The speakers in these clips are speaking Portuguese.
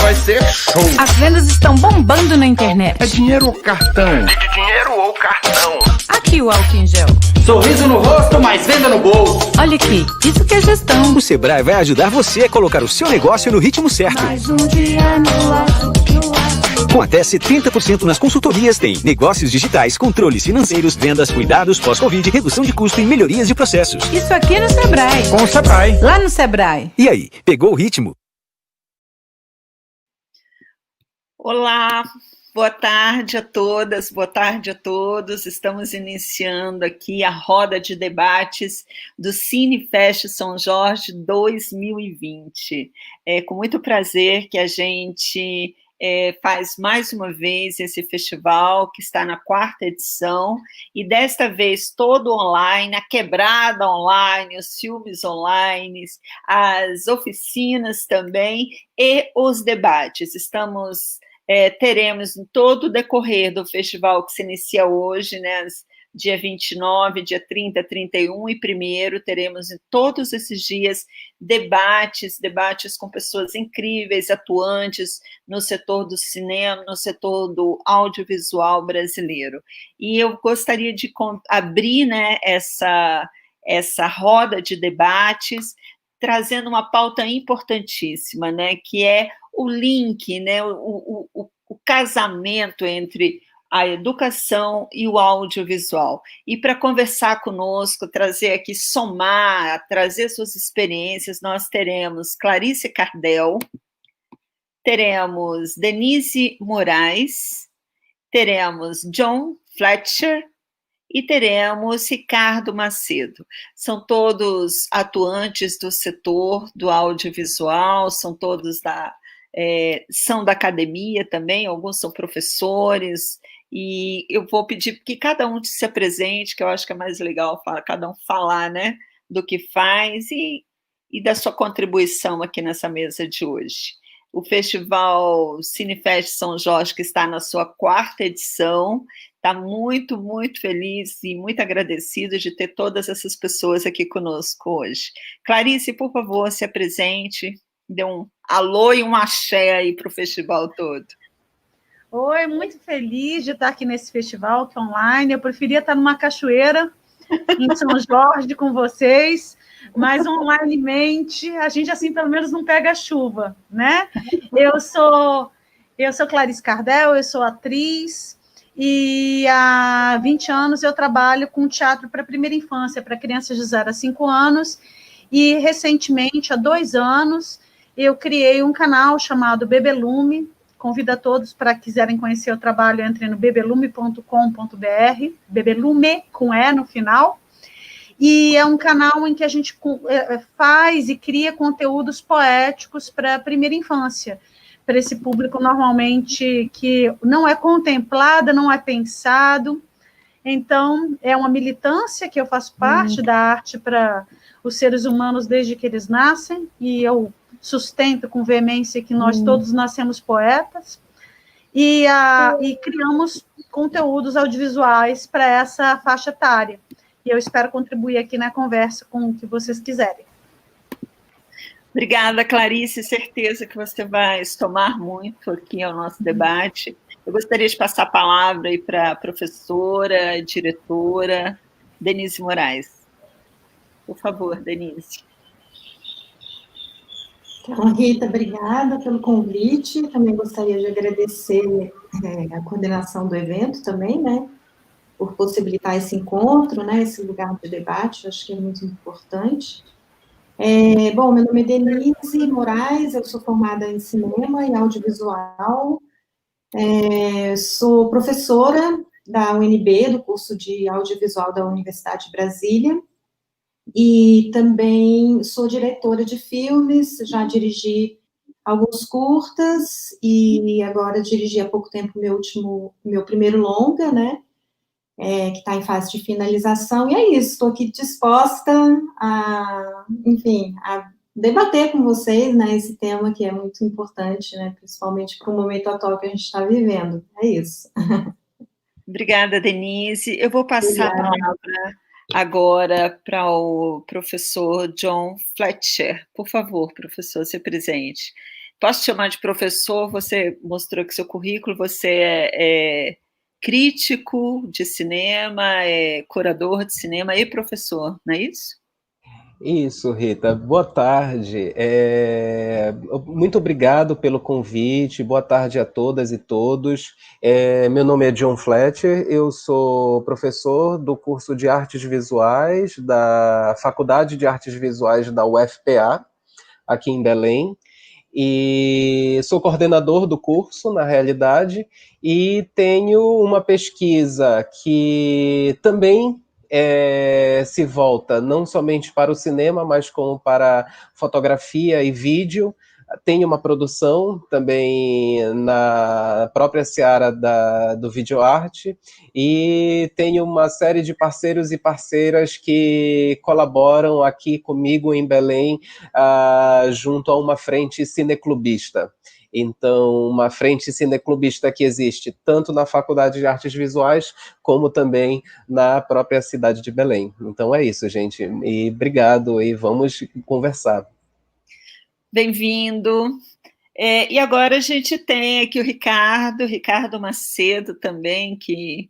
vai ser show. As vendas estão bombando na internet. É dinheiro ou cartão? De dinheiro ou cartão? Aqui o álcool em gel. Sorriso no rosto, mais venda no bolso. Olha aqui, isso que é gestão. O Sebrae vai ajudar você a colocar o seu negócio no ritmo certo. Mais um dia no ar. Com até 70% nas consultorias tem negócios digitais, controles financeiros, vendas, cuidados, pós-Covid, redução de custo e melhorias de processos. Isso aqui no Sebrae. Com o Sebrae. Lá no Sebrae. E aí, pegou o ritmo? Olá, boa tarde a todas, boa tarde a todos. Estamos iniciando aqui a roda de debates do Cinefest São Jorge 2020. É com muito prazer que a gente faz mais uma vez esse festival, que está na 4ª edição, e desta vez todo online, a quebrada online, os filmes online, as oficinas também, e os debates. Teremos em todo o decorrer do festival, que se inicia hoje, né, dia 29, dia 30, 31 e 1º, teremos em todos esses dias debates com pessoas incríveis, atuantes no setor do cinema, no setor do audiovisual brasileiro. E eu gostaria de abrir, né, essa roda de debates, trazendo uma pauta importantíssima, né, que é o link, né, o casamento entre a educação e o audiovisual. E para conversar conosco, trazer aqui, somar, trazer suas experiências, nós teremos Clarice Cardel, teremos Denise Moraes, teremos John Fletcher e teremos Ricardo Macedo. São todos atuantes do setor do audiovisual, são todos são da academia também, alguns são professores, e eu vou pedir que cada um se apresente, que eu acho que é mais legal cada um falar, né, do que faz e da sua contribuição aqui nessa mesa de hoje. O Festival Cinefest São Jorge, que está na sua 4ª edição, está muito, muito feliz e muito agradecido de ter todas essas pessoas aqui conosco hoje. Clarice, por favor, se apresente, dê um alô e um axé aí para o festival todo. Oi, muito feliz de estar aqui nesse festival, que é online. Eu preferia estar numa cachoeira em São Jorge com vocês, mas onlinemente a gente, assim, pelo menos não pega chuva, né? Eu sou Clarice Cardel, eu sou atriz, e há 20 anos eu trabalho com teatro para primeira infância, para crianças de 0 a 5 anos, e recentemente, há 2 anos, eu criei um canal chamado Bebelume. Convido a todos, para quiserem conhecer o trabalho, entrem no bebelume.com.br, Bebelume com E no final, e é um canal em que a gente faz e cria conteúdos poéticos para a primeira infância, para esse público normalmente que não é contemplado, não é pensado. Então, é uma militância que eu faço parte da arte para os seres humanos desde que eles nascem, e eu sustento com veemência que nós todos nascemos poetas, e criamos conteúdos audiovisuais para essa faixa etária. E eu espero contribuir aqui na conversa com o que vocês quiserem. Obrigada, Clarice. Certeza que você vai somar muito aqui ao nosso debate. Eu gostaria de passar a palavra aí para a professora, diretora, Denise Moraes. Por favor, Denise. Então, Rita, obrigada pelo convite. Também gostaria de agradecer a coordenação do evento também, né, por possibilitar esse encontro, né, esse lugar de debate, acho que é muito importante. Bom, meu nome é Denise Moraes, eu sou formada em cinema e audiovisual, sou professora da UNB, do curso de audiovisual da Universidade de Brasília, e também sou diretora de filmes, já dirigi alguns curtas, e agora dirigi há pouco tempo meu primeiro longa, né, que está em fase de finalização, e é isso, estou aqui disposta a debater com vocês, né, esse tema que é muito importante, né, principalmente para o momento atual que a gente está vivendo, é isso. Obrigada, Denise. Eu vou passar a palavra agora para o professor John Fletcher. Por favor, professor, se presente. Posso te chamar de professor? Você mostrou que seu currículo, você é crítico de cinema, é curador de cinema e professor, não é isso? Isso, Rita. Boa tarde. Muito obrigado pelo convite. Boa tarde a todas e todos. Meu nome é John Fletcher. Eu sou professor do curso de Artes Visuais da Faculdade de Artes Visuais da UFPA, aqui em Belém. E sou coordenador do curso, na realidade, e tenho uma pesquisa que também se volta não somente para o cinema, mas como para fotografia e vídeo. Tem uma produção também na própria seara do videoarte, e tenho uma série de parceiros e parceiras que colaboram aqui comigo em Belém, junto a uma frente cineclubista. Então, uma frente cineclubista que existe tanto na Faculdade de Artes Visuais, como também na própria cidade de Belém. Então é isso, gente. E obrigado, e vamos conversar. Bem-vindo. E agora a gente tem aqui o Ricardo Macedo também, que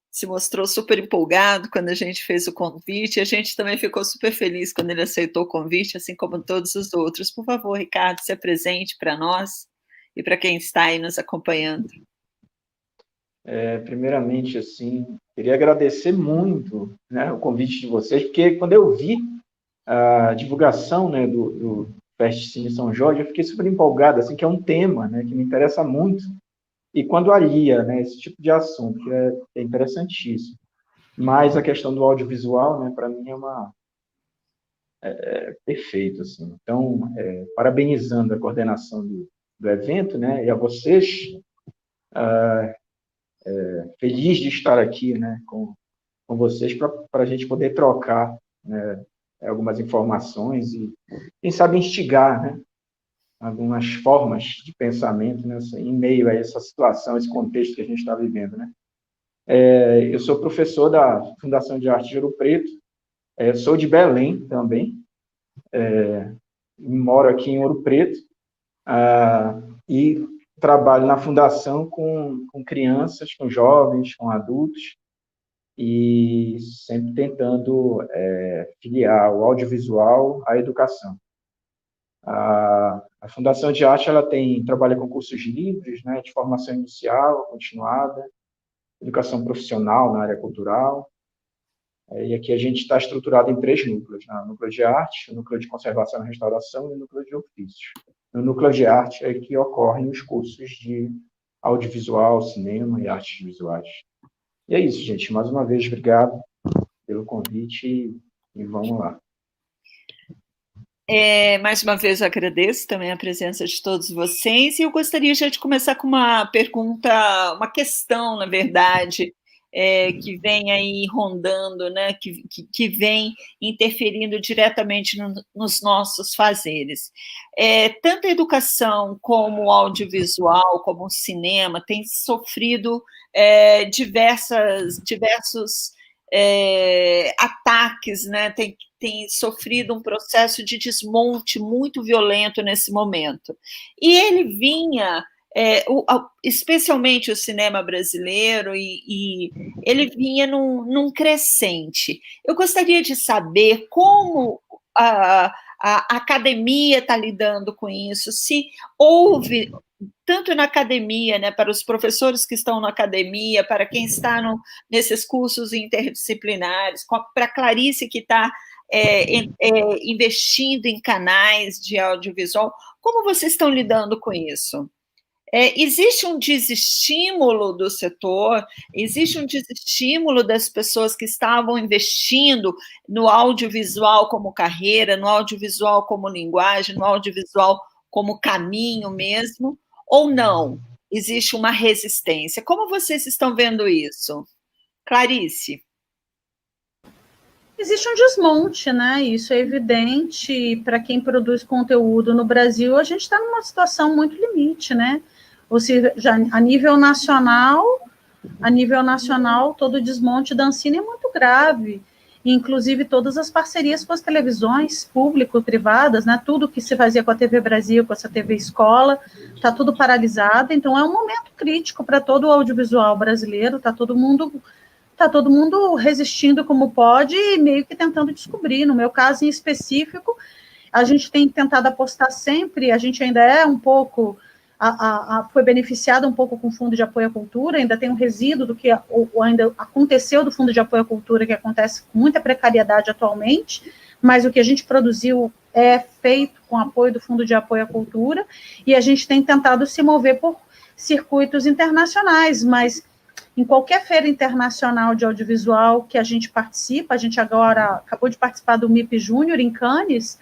se mostrou super empolgado quando a gente fez o convite. A gente também ficou super feliz quando ele aceitou o convite, assim como todos os outros. Por favor, Ricardo, se apresente para nós e para quem está aí nos acompanhando. Primeiramente, assim, queria agradecer muito, né, o convite de vocês, porque quando eu vi a divulgação, né, do Fest Cine São Jorge, eu fiquei super empolgado, assim, que é um tema, né, que me interessa muito, e quando alia, né, esse tipo de assunto, que é interessantíssimo. Mas a questão do audiovisual, né, para mim é perfeito, assim. Então, parabenizando a coordenação do evento, né, e a vocês, feliz de estar aqui, né, com vocês, para a gente poder trocar, né, algumas informações e, quem sabe, instigar, né, algumas formas de pensamento, né, em meio a essa situação, esse contexto que a gente está vivendo, né. Eu sou professor da Fundação de Arte de Ouro Preto, sou de Belém também, moro aqui em Ouro Preto, e trabalho na fundação com crianças, com jovens, com adultos, e sempre tentando filiar o audiovisual à educação. A Fundação de Arte ela trabalha com cursos livres, né, de formação inicial, continuada, educação profissional na área cultural, e aqui a gente está estruturado em 3 núcleos, né? O núcleo de arte, o núcleo de conservação e restauração e o núcleo de ofícios. No núcleo de arte é que ocorrem os cursos de audiovisual, cinema e artes visuais. E é isso, gente. Mais uma vez, obrigado pelo convite e vamos lá. Mais uma vez, eu agradeço também a presença de todos vocês, e eu gostaria já de começar com uma pergunta, uma questão, na verdade, que vem aí rondando, né, que vem interferindo diretamente nos nossos fazeres. Tanto a educação como o audiovisual, como o cinema, tem sofrido diversos ataques, né, tem sofrido um processo de desmonte muito violento nesse momento. E ele vinha, especialmente o cinema brasileiro, e ele vinha num crescente. Eu gostaria de saber como a academia está lidando com isso, se houve, tanto na academia, né, para os professores que estão na academia, para quem está nesses cursos interdisciplinares, para a Clarice que está investindo em canais de audiovisual, como vocês estão lidando com isso? Existe um desestímulo do setor, existe um desestímulo das pessoas que estavam investindo no audiovisual como carreira, no audiovisual como linguagem, no audiovisual como caminho mesmo, ou não? Existe uma resistência. Como vocês estão vendo isso? Clarice? Existe um desmonte, né? Isso é evidente para quem produz conteúdo no Brasil. A gente está numa situação muito limite, né? Ou seja, a nível nacional, todo o desmonte da Ancine é muito grave. inclusive todas as parcerias com as televisões público-privadas, né? Tudo que se fazia com a TV Brasil, com essa TV Escola, está tudo paralisado. Então, é um momento crítico para todo o audiovisual brasileiro, está todo mundo resistindo como pode e meio que tentando descobrir. No meu caso em específico, a gente tem tentado apostar sempre, a gente ainda é um pouco, foi beneficiado um pouco com o Fundo de Apoio à Cultura, ainda tem um resíduo do que ainda aconteceu do Fundo de Apoio à Cultura, que acontece com muita precariedade atualmente, mas o que a gente produziu é feito com apoio do Fundo de Apoio à Cultura, e a gente tem tentado se mover por circuitos internacionais, mas em qualquer feira internacional de audiovisual que a gente participa, a gente agora acabou de participar do MIP Júnior em Cannes,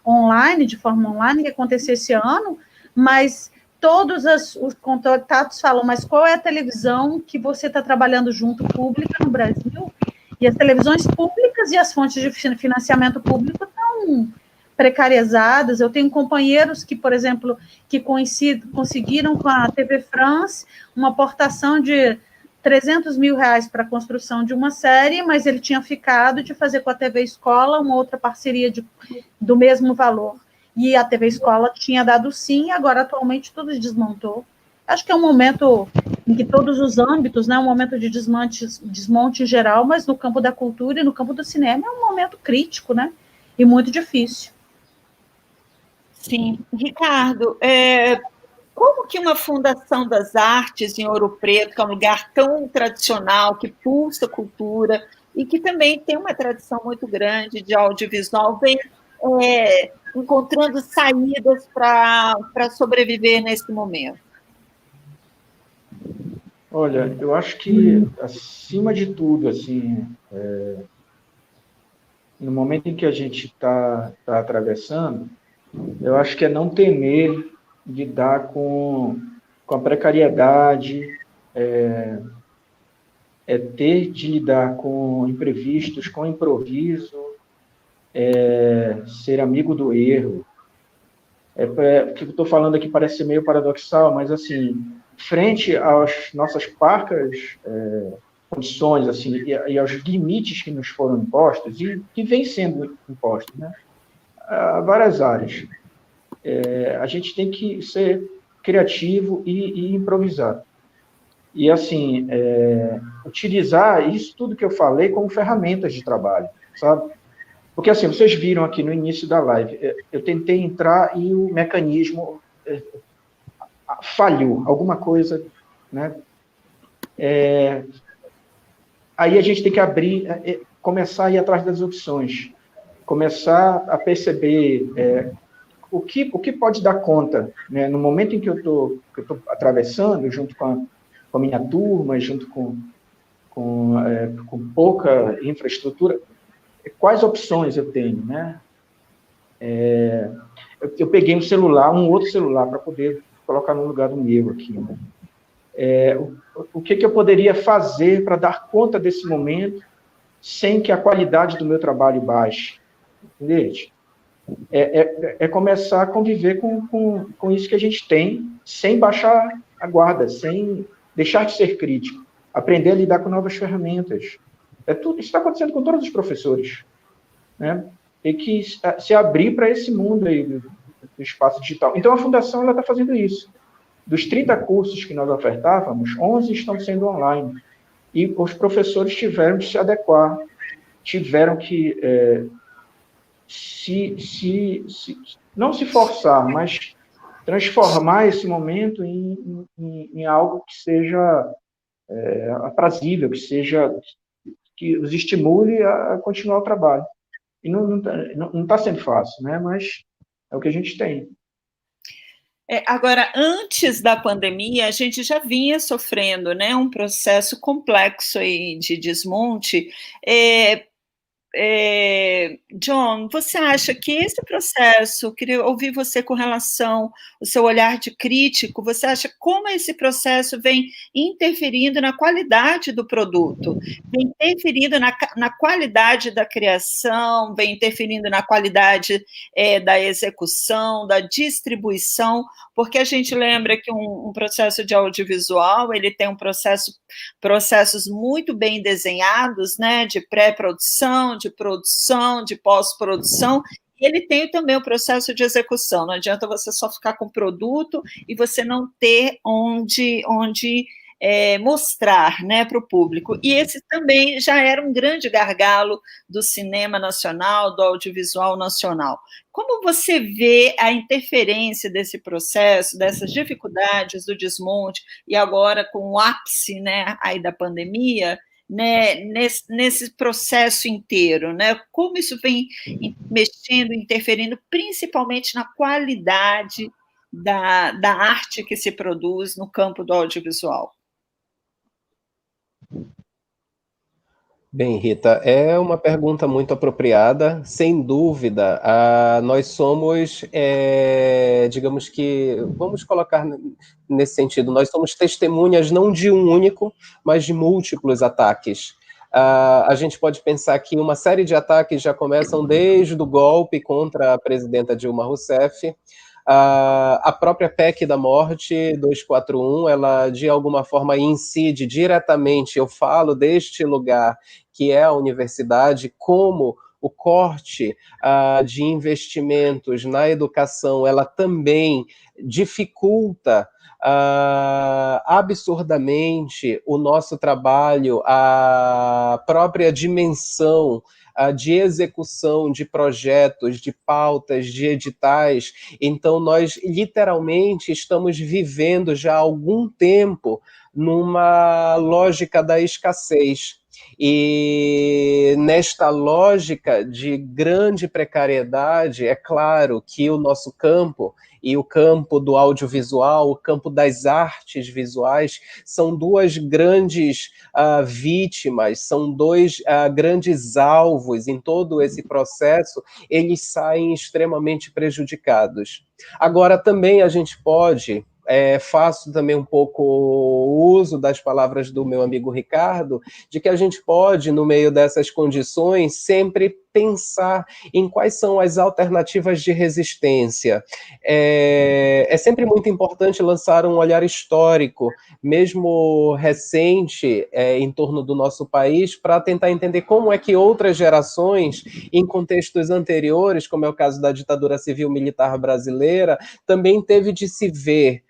online, de forma online, que aconteceu esse ano, mas todos os contatos falam, mas qual é a televisão que você está trabalhando junto, pública, no Brasil? E as televisões públicas e as fontes de financiamento público estão precarizadas. Eu tenho companheiros que, por exemplo, que conseguiram com a TV France uma aportação de 300 mil reais para a construção de uma série, mas ele tinha ficado de fazer com a TV Escola uma outra parceria do mesmo valor. E a TV Escola tinha dado sim, agora atualmente tudo desmontou. Acho que é um momento em que todos os âmbitos, né, um momento de desmonte em geral, mas no campo da cultura e no campo do cinema é um momento crítico, né, e muito difícil. Sim. Ricardo, como que uma Fundação das Artes em Ouro Preto, que é um lugar tão tradicional, que pulsa cultura e que também tem uma tradição muito grande de audiovisual, vem encontrando saídas para sobreviver nesse momento? Olha, eu acho que, acima de tudo, assim, no momento em que a gente está atravessando, eu acho que é não temer lidar com a precariedade, ter de lidar com imprevistos, com improviso, ser amigo do erro. O que eu estou falando aqui parece ser meio paradoxal, mas, assim, frente às nossas parcas condições, assim, e aos limites que nos foram impostos, e que vêm sendo impostos, né, a várias áreas, a gente tem que ser criativo e improvisar. E, assim, utilizar isso tudo que eu falei como ferramentas de trabalho, sabe? Porque, assim, vocês viram aqui no início da live, eu tentei entrar e o mecanismo falhou, alguma coisa, né? Aí a gente tem que abrir, começar a ir atrás das opções, começar a perceber o que pode dar conta, né? No momento em que eu estou atravessando, junto com a minha turma, junto com pouca infraestrutura, quais opções eu tenho, né? Eu peguei um outro celular, para poder colocar no lugar do meu aqui, né? O que eu poderia fazer para dar conta desse momento sem que a qualidade do meu trabalho baixe? Entende? Começar a conviver com isso que a gente tem, sem baixar a guarda, sem deixar de ser crítico, aprender a lidar com novas ferramentas. Isso está acontecendo com todos os professores, né? Tem que se abrir para esse mundo aí do espaço digital. Então, a Fundação está fazendo isso. Dos 30 cursos que nós ofertávamos, 11 estão sendo online. E os professores tiveram de se adequar, tiveram que não se forçar, mas transformar esse momento em algo que seja aprazível, que os estimule a continuar o trabalho. E não está sendo fácil, né? Mas é o que a gente tem. Agora, antes da pandemia, a gente já vinha sofrendo, né, um processo complexo aí de desmonte. John, você acha que esse processo, queria ouvir você com relação ao seu olhar de crítico, você acha como esse processo vem interferindo na qualidade do produto, vem interferindo na qualidade da criação, vem interferindo na qualidade da execução, da distribuição, porque a gente lembra que um processo de audiovisual, ele tem processos muito bem desenhados, né, de pré-produção, de produção, de pós-produção, e ele tem também o processo de execução. Não adianta você só ficar com o produto e você não ter onde mostrar, né, para o público. E esse também já era um grande gargalo do cinema nacional, do audiovisual nacional. Como você vê a interferência desse processo, dessas dificuldades do desmonte, e agora com o ápice, né, aí da pandemia, né, nesse processo inteiro, né? Como isso vem mexendo, interferindo, principalmente na qualidade da arte que se produz no campo do audiovisual? Bem, Rita, é uma pergunta muito apropriada, sem dúvida. Nós somos, digamos que, vamos colocar nesse sentido, nós somos testemunhas não de um único, mas de múltiplos ataques. A gente pode pensar que uma série de ataques já começam desde o golpe contra a presidenta Dilma Rousseff. A própria PEC da morte 241, ela de alguma forma incide diretamente, eu falo deste lugar que é a universidade, como o corte de investimentos na educação, ela também dificulta absurdamente o nosso trabalho, a própria dimensão de execução de projetos, de pautas, de editais. Então, nós literalmente estamos vivendo já há algum tempo numa lógica da escassez. E nesta lógica de grande precariedade, é claro que o nosso campo e o campo do audiovisual, o campo das artes visuais, são duas grandes vítimas, são dois grandes alvos em todo esse processo, eles saem extremamente prejudicados. Agora, também a gente pode... faço também um pouco o uso das palavras do meu amigo Ricardo, de que a gente pode, no meio dessas condições, sempre pensar em quais são as alternativas de resistência. É sempre muito importante lançar um olhar histórico, mesmo recente, em torno do nosso país, para tentar entender como é que outras gerações, em contextos anteriores, como é o caso da ditadura civil-militar brasileira, também teve de se ver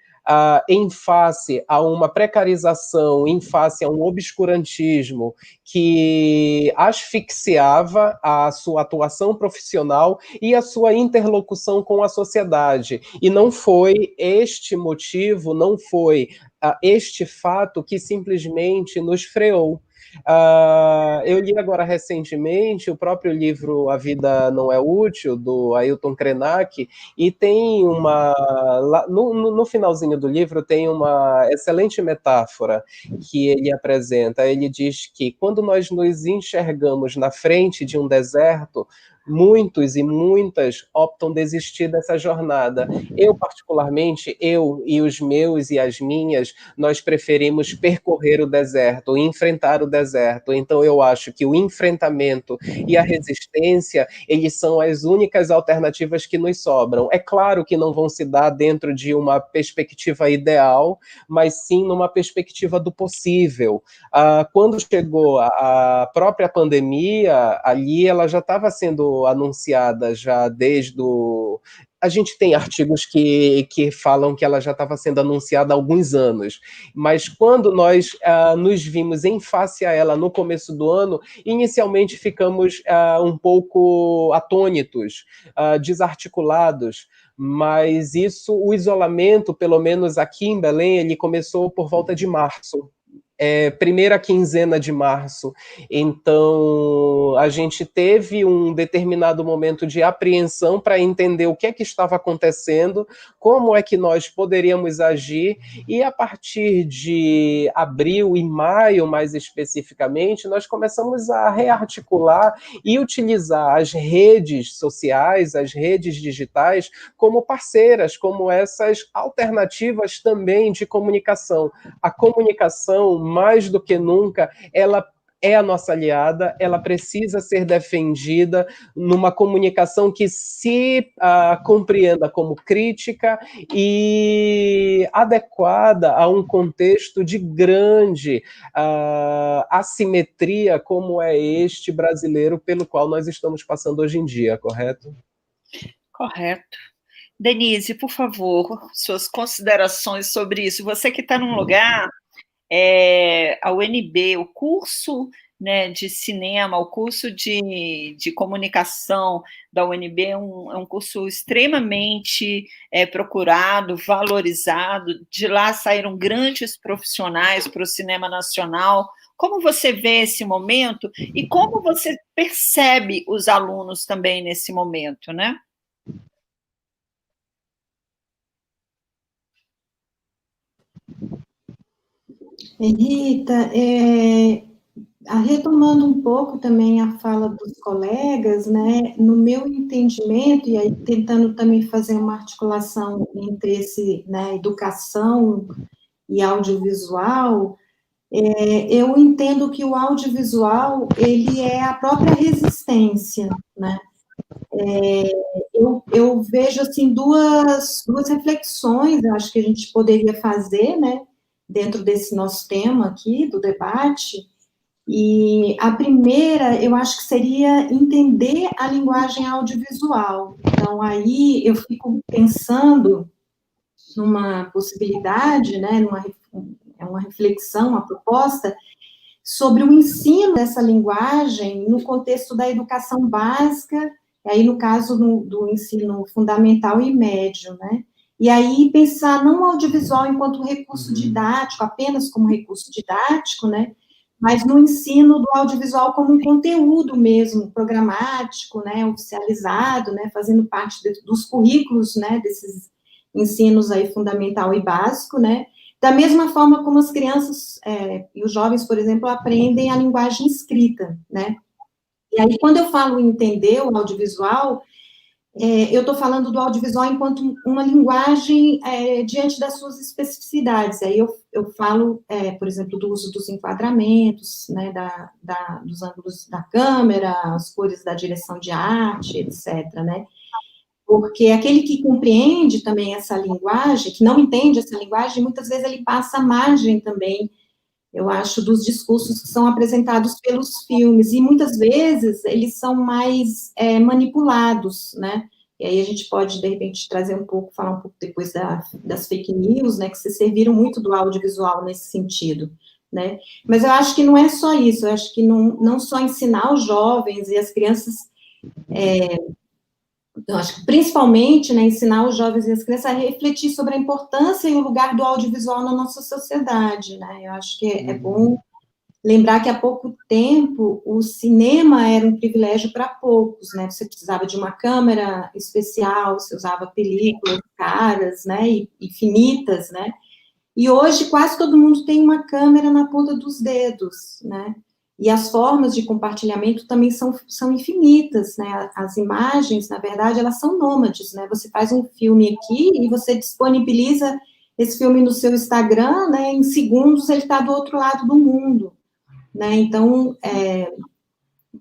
em face a uma precarização, em face a um obscurantismo que asfixiava a sua atuação profissional e a sua interlocução com a sociedade. E não foi este motivo, não foi este fato que simplesmente nos freou. Eu li agora recentemente o próprio livro A Vida Não É Útil, do Ailton Krenak, e tem no finalzinho do livro tem uma excelente metáfora que ele apresenta. Ele diz que quando nós nos enxergamos na frente de um deserto, muitos e muitas optam desistir dessa jornada. Eu, particularmente, eu e os meus e as minhas, nós preferimos percorrer o deserto, enfrentar o deserto. Então, eu acho que o enfrentamento e a resistência, eles são as únicas alternativas que nos sobram. É claro que não vão se dar dentro de uma perspectiva ideal, mas sim numa perspectiva do possível. Quando chegou a própria pandemia, ali ela já estava sendo anunciada já desde o... A gente tem artigos que falam que ela já estava sendo anunciada há alguns anos, mas quando nós nos vimos em face a ela no começo do ano, inicialmente ficamos um pouco atônitos, desarticulados, mas o isolamento, pelo menos aqui em Belém, ele começou por volta de março. Primeira quinzena de março. Então, a gente teve um determinado momento de apreensão para entender o que é que estava acontecendo, como é que nós poderíamos agir, e a partir de abril e maio, mais especificamente, nós começamos a rearticular e utilizar as redes sociais, as redes digitais, como parceiras, como essas alternativas também de comunicação. A comunicação, mais do que nunca, ela é a nossa aliada, ela precisa ser defendida numa comunicação que se compreenda como crítica e adequada a um contexto de grande assimetria como é este brasileiro pelo qual nós estamos passando hoje em dia, correto? Correto. Denise, por favor, suas considerações sobre isso. Você que está num lugar, a UNB, o curso, né, de cinema, o curso de comunicação da UNB é um curso extremamente procurado, valorizado. De lá saíram grandes profissionais para o cinema nacional. Como você vê esse momento e como você percebe os alunos também nesse momento, né? Rita, retomando um pouco também a fala dos colegas, né, no meu entendimento, e aí tentando também fazer uma articulação entre né, educação e audiovisual, eu entendo que o audiovisual, ele é a própria resistência, né? Eu vejo, assim, duas reflexões, acho que a gente poderia fazer, né, dentro desse nosso tema aqui, do debate, e a primeira, eu acho que seria entender a linguagem audiovisual. Então, aí eu fico pensando numa possibilidade, né, uma reflexão, uma proposta, sobre o ensino dessa linguagem no contexto da educação básica, aí no caso do ensino fundamental e médio, né? E aí pensar não o audiovisual enquanto recurso didático, apenas como recurso didático, né? Mas no ensino do audiovisual como um conteúdo mesmo, programático, né? Oficializado, né? Fazendo parte dos currículos, né? Desses ensinos aí fundamental e básico, né? Da mesma forma como as crianças e os jovens, por exemplo, aprendem a linguagem escrita, né? E aí, quando eu falo entender o audiovisual, eu estou falando do audiovisual enquanto uma linguagem diante das suas especificidades. Aí eu falo, por exemplo, do uso dos enquadramentos, né, dos ângulos da câmera, as cores da direção de arte, etc., né? Porque aquele que compreende também essa linguagem, que não entende essa linguagem, muitas vezes ele passa à margem também, eu acho, dos discursos que são apresentados pelos filmes, e muitas vezes eles são mais manipulados, né? E aí a gente pode, de repente, falar um pouco depois das fake news, né, que se serviram muito do audiovisual nesse sentido, né? Mas eu acho que não é só isso, eu acho que não só ensinar os jovens e as crianças... Eu acho que, principalmente, né, ensinar os jovens e as crianças a refletir sobre a importância e o lugar do audiovisual na nossa sociedade, né? Eu acho que é bom lembrar que há pouco tempo o cinema era um privilégio para poucos, né? Você precisava de uma câmera especial, você usava películas caras, né, e finitas, né? E hoje quase todo mundo tem uma câmera na ponta dos dedos, né? E as formas de compartilhamento também são infinitas, né? As imagens, na verdade, elas são nômades, né? Você faz um filme aqui e você disponibiliza esse filme no seu Instagram, né? Em segundos ele está do outro lado do mundo, né? Então,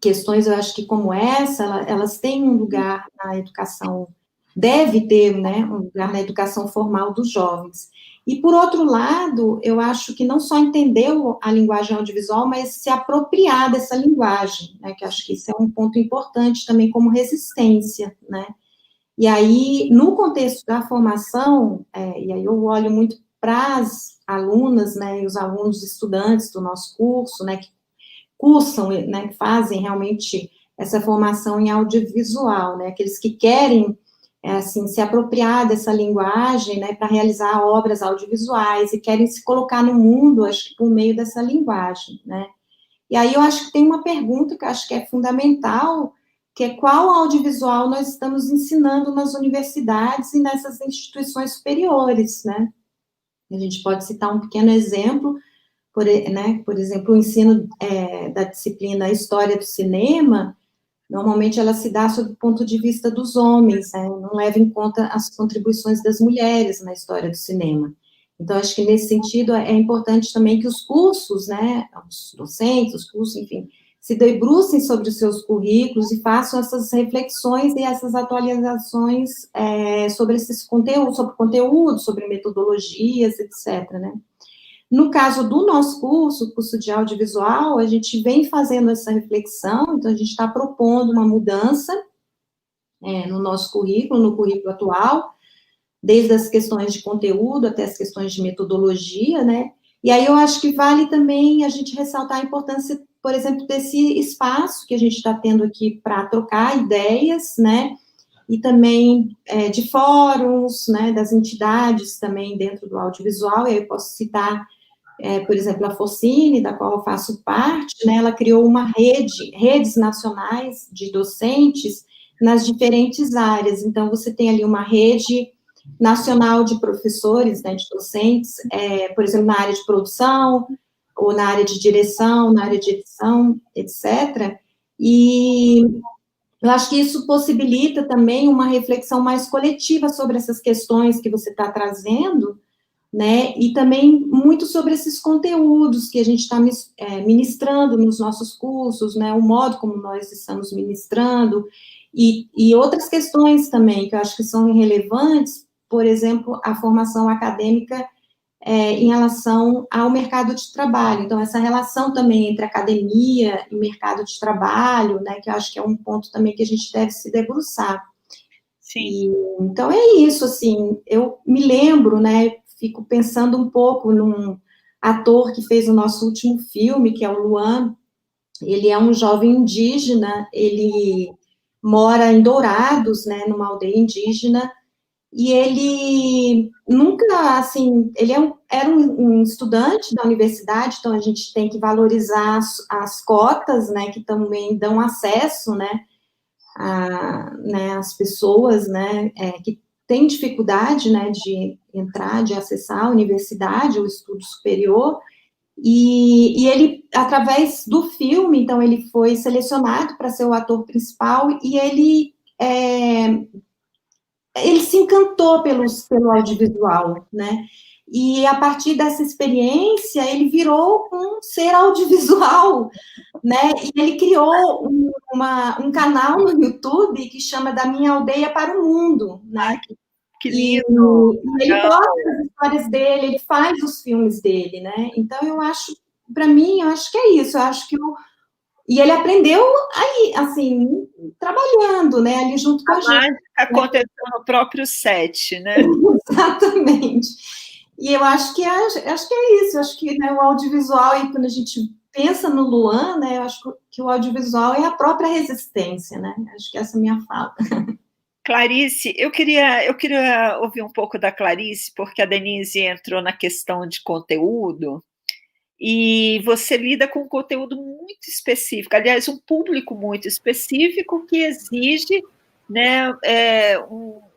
questões, eu acho que como essa, elas têm um lugar na educação, deve ter, né? Um lugar na educação formal dos jovens. E, por outro lado, eu acho que não só entender a linguagem audiovisual, mas se apropriar dessa linguagem, né, que acho que isso é um ponto importante também como resistência, né. E aí, no contexto da formação, e aí eu olho muito para as alunas, né, e os alunos estudantes do nosso curso, né, que cursam, né, que fazem realmente essa formação em audiovisual, né, aqueles que querem assim, se apropriar dessa linguagem, né, para realizar obras audiovisuais e querem se colocar no mundo, acho que por meio dessa linguagem, né. E aí eu acho que tem uma pergunta que eu acho que é fundamental, que é qual audiovisual nós estamos ensinando nas universidades e nessas instituições superiores, né. A gente pode citar um pequeno exemplo, por exemplo, o ensino da disciplina História do Cinema. Normalmente ela se dá sob o ponto de vista dos homens, né? Não leva em conta as contribuições das mulheres na história do cinema. Então, acho que nesse sentido é importante também que os cursos, né, os docentes, os cursos, enfim, se debrucem sobre os seus currículos e façam essas reflexões e essas atualizações sobre esses conteúdos, sobre metodologias, etc., né. No caso do nosso curso, o curso de audiovisual, a gente vem fazendo essa reflexão, então a gente está propondo uma mudança no nosso currículo, no currículo atual, desde as questões de conteúdo até as questões de metodologia, né? E aí eu acho que vale também a gente ressaltar a importância, por exemplo, desse espaço que a gente está tendo aqui para trocar ideias, né? E também de fóruns, né? Das entidades também dentro do audiovisual, e aí eu posso citar, por exemplo, a Focine, da qual eu faço parte, né? Ela criou uma redes nacionais de docentes nas diferentes áreas. Então, você tem ali uma rede nacional de professores, né, de docentes, por exemplo, na área de produção, ou na área de direção, na área de edição, etc. E eu acho que isso possibilita também uma reflexão mais coletiva sobre essas questões que você está trazendo, né, e também muito sobre esses conteúdos que a gente está ministrando nos nossos cursos, né, o modo como nós estamos ministrando, e outras questões também que eu acho que são relevantes, por exemplo, a formação acadêmica em relação ao mercado de trabalho. Então, essa relação também entre academia e mercado de trabalho, né, que eu acho que é um ponto também que a gente deve se debruçar. Sim. Então, é isso, assim, eu me lembro, né, fico pensando um pouco num ator que fez o nosso último filme, que é o Luan. Ele é um jovem indígena, ele mora em Dourados, né, numa aldeia indígena, e ele nunca, assim, ele era um estudante da universidade, então a gente tem que valorizar as cotas, né, que também dão acesso, né, às pessoas, né, que têm dificuldade, né, de entrar, de acessar a universidade, o estudo superior, e ele, através do filme, então, ele foi selecionado para ser o ator principal, e ele se encantou pelo audiovisual, né, e a partir dessa experiência, ele virou um ser audiovisual, né, e ele criou um canal no YouTube que chama Da Minha Aldeia para o Mundo, né. Que lindo! E ele conta as histórias dele, ele faz os filmes dele, né? Então, eu acho, para mim, eu acho que é isso, eu acho que e ele aprendeu aí, assim, trabalhando, né, ali junto com a gente. Mágica aconteceu no próprio set, né? Exatamente. E eu acho que é isso, eu acho que, né, o audiovisual, e quando a gente pensa no Luan, né, eu acho que o audiovisual é a própria resistência, né? Acho que essa é a minha fala. Clarice, eu queria ouvir um pouco da Clarice, porque a Denise entrou na questão de conteúdo, e você lida com um conteúdo muito específico, aliás, um público muito específico que exige, né,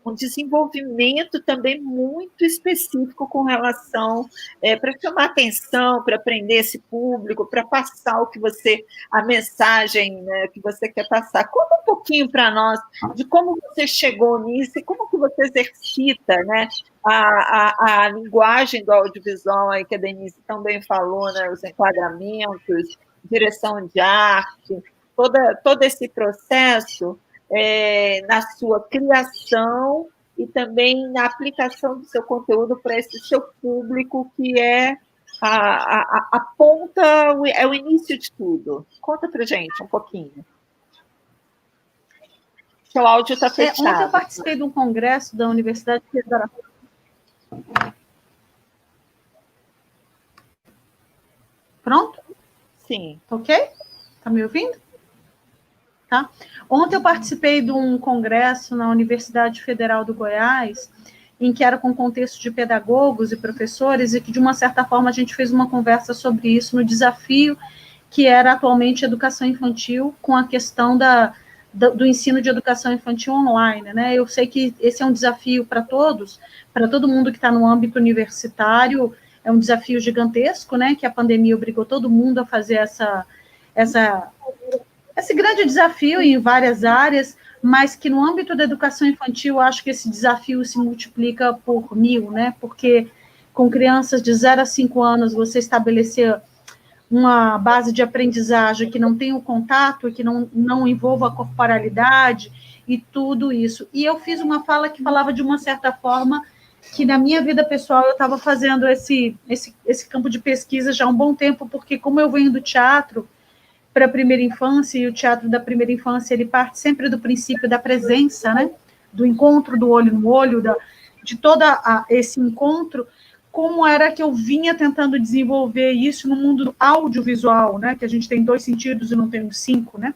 um desenvolvimento também muito específico com relação para chamar atenção, para prender esse público, para passar a mensagem, né, que você quer passar. Conta um pouquinho para nós de como você chegou nisso e como que você exercita, né, a linguagem do audiovisual, aí que a Denise também falou, né, os enquadramentos, direção de arte, todo esse processo na sua criação e também na aplicação do seu conteúdo para esse seu público, que é a ponta, é o início de tudo. Conta para gente um pouquinho. Seu áudio está fechado. Ontem eu participei de um congresso da Universidade Federal. Pronto? Sim. Ok? Está me ouvindo? Tá? Ontem eu participei de um congresso na Universidade Federal do Goiás, em que era com contexto de pedagogos e professores, e que, de uma certa forma, a gente fez uma conversa sobre isso, no desafio que era atualmente educação infantil, com a questão do ensino de educação infantil online, né? Eu sei que esse é um desafio para todos, para todo mundo que está no âmbito universitário, é um desafio gigantesco, né? Que a pandemia obrigou todo mundo a fazer esse grande desafio em várias áreas, mas que no âmbito da educação infantil, eu acho que esse desafio se multiplica por 1000, né? Porque com crianças de 0 a 5 anos, você estabelecer uma base de aprendizagem que não tenha o contato, que não envolva a corporalidade e tudo isso. E eu fiz uma fala que falava de uma certa forma que na minha vida pessoal eu estava fazendo esse campo de pesquisa já há um bom tempo, porque como eu venho do teatro para a primeira infância, e o teatro da primeira infância, ele parte sempre do princípio da presença, né? Do encontro do olho no olho, de todo esse encontro, como era que eu vinha tentando desenvolver isso no mundo audiovisual, né? Que a gente tem 2 sentidos e não tem 5, né?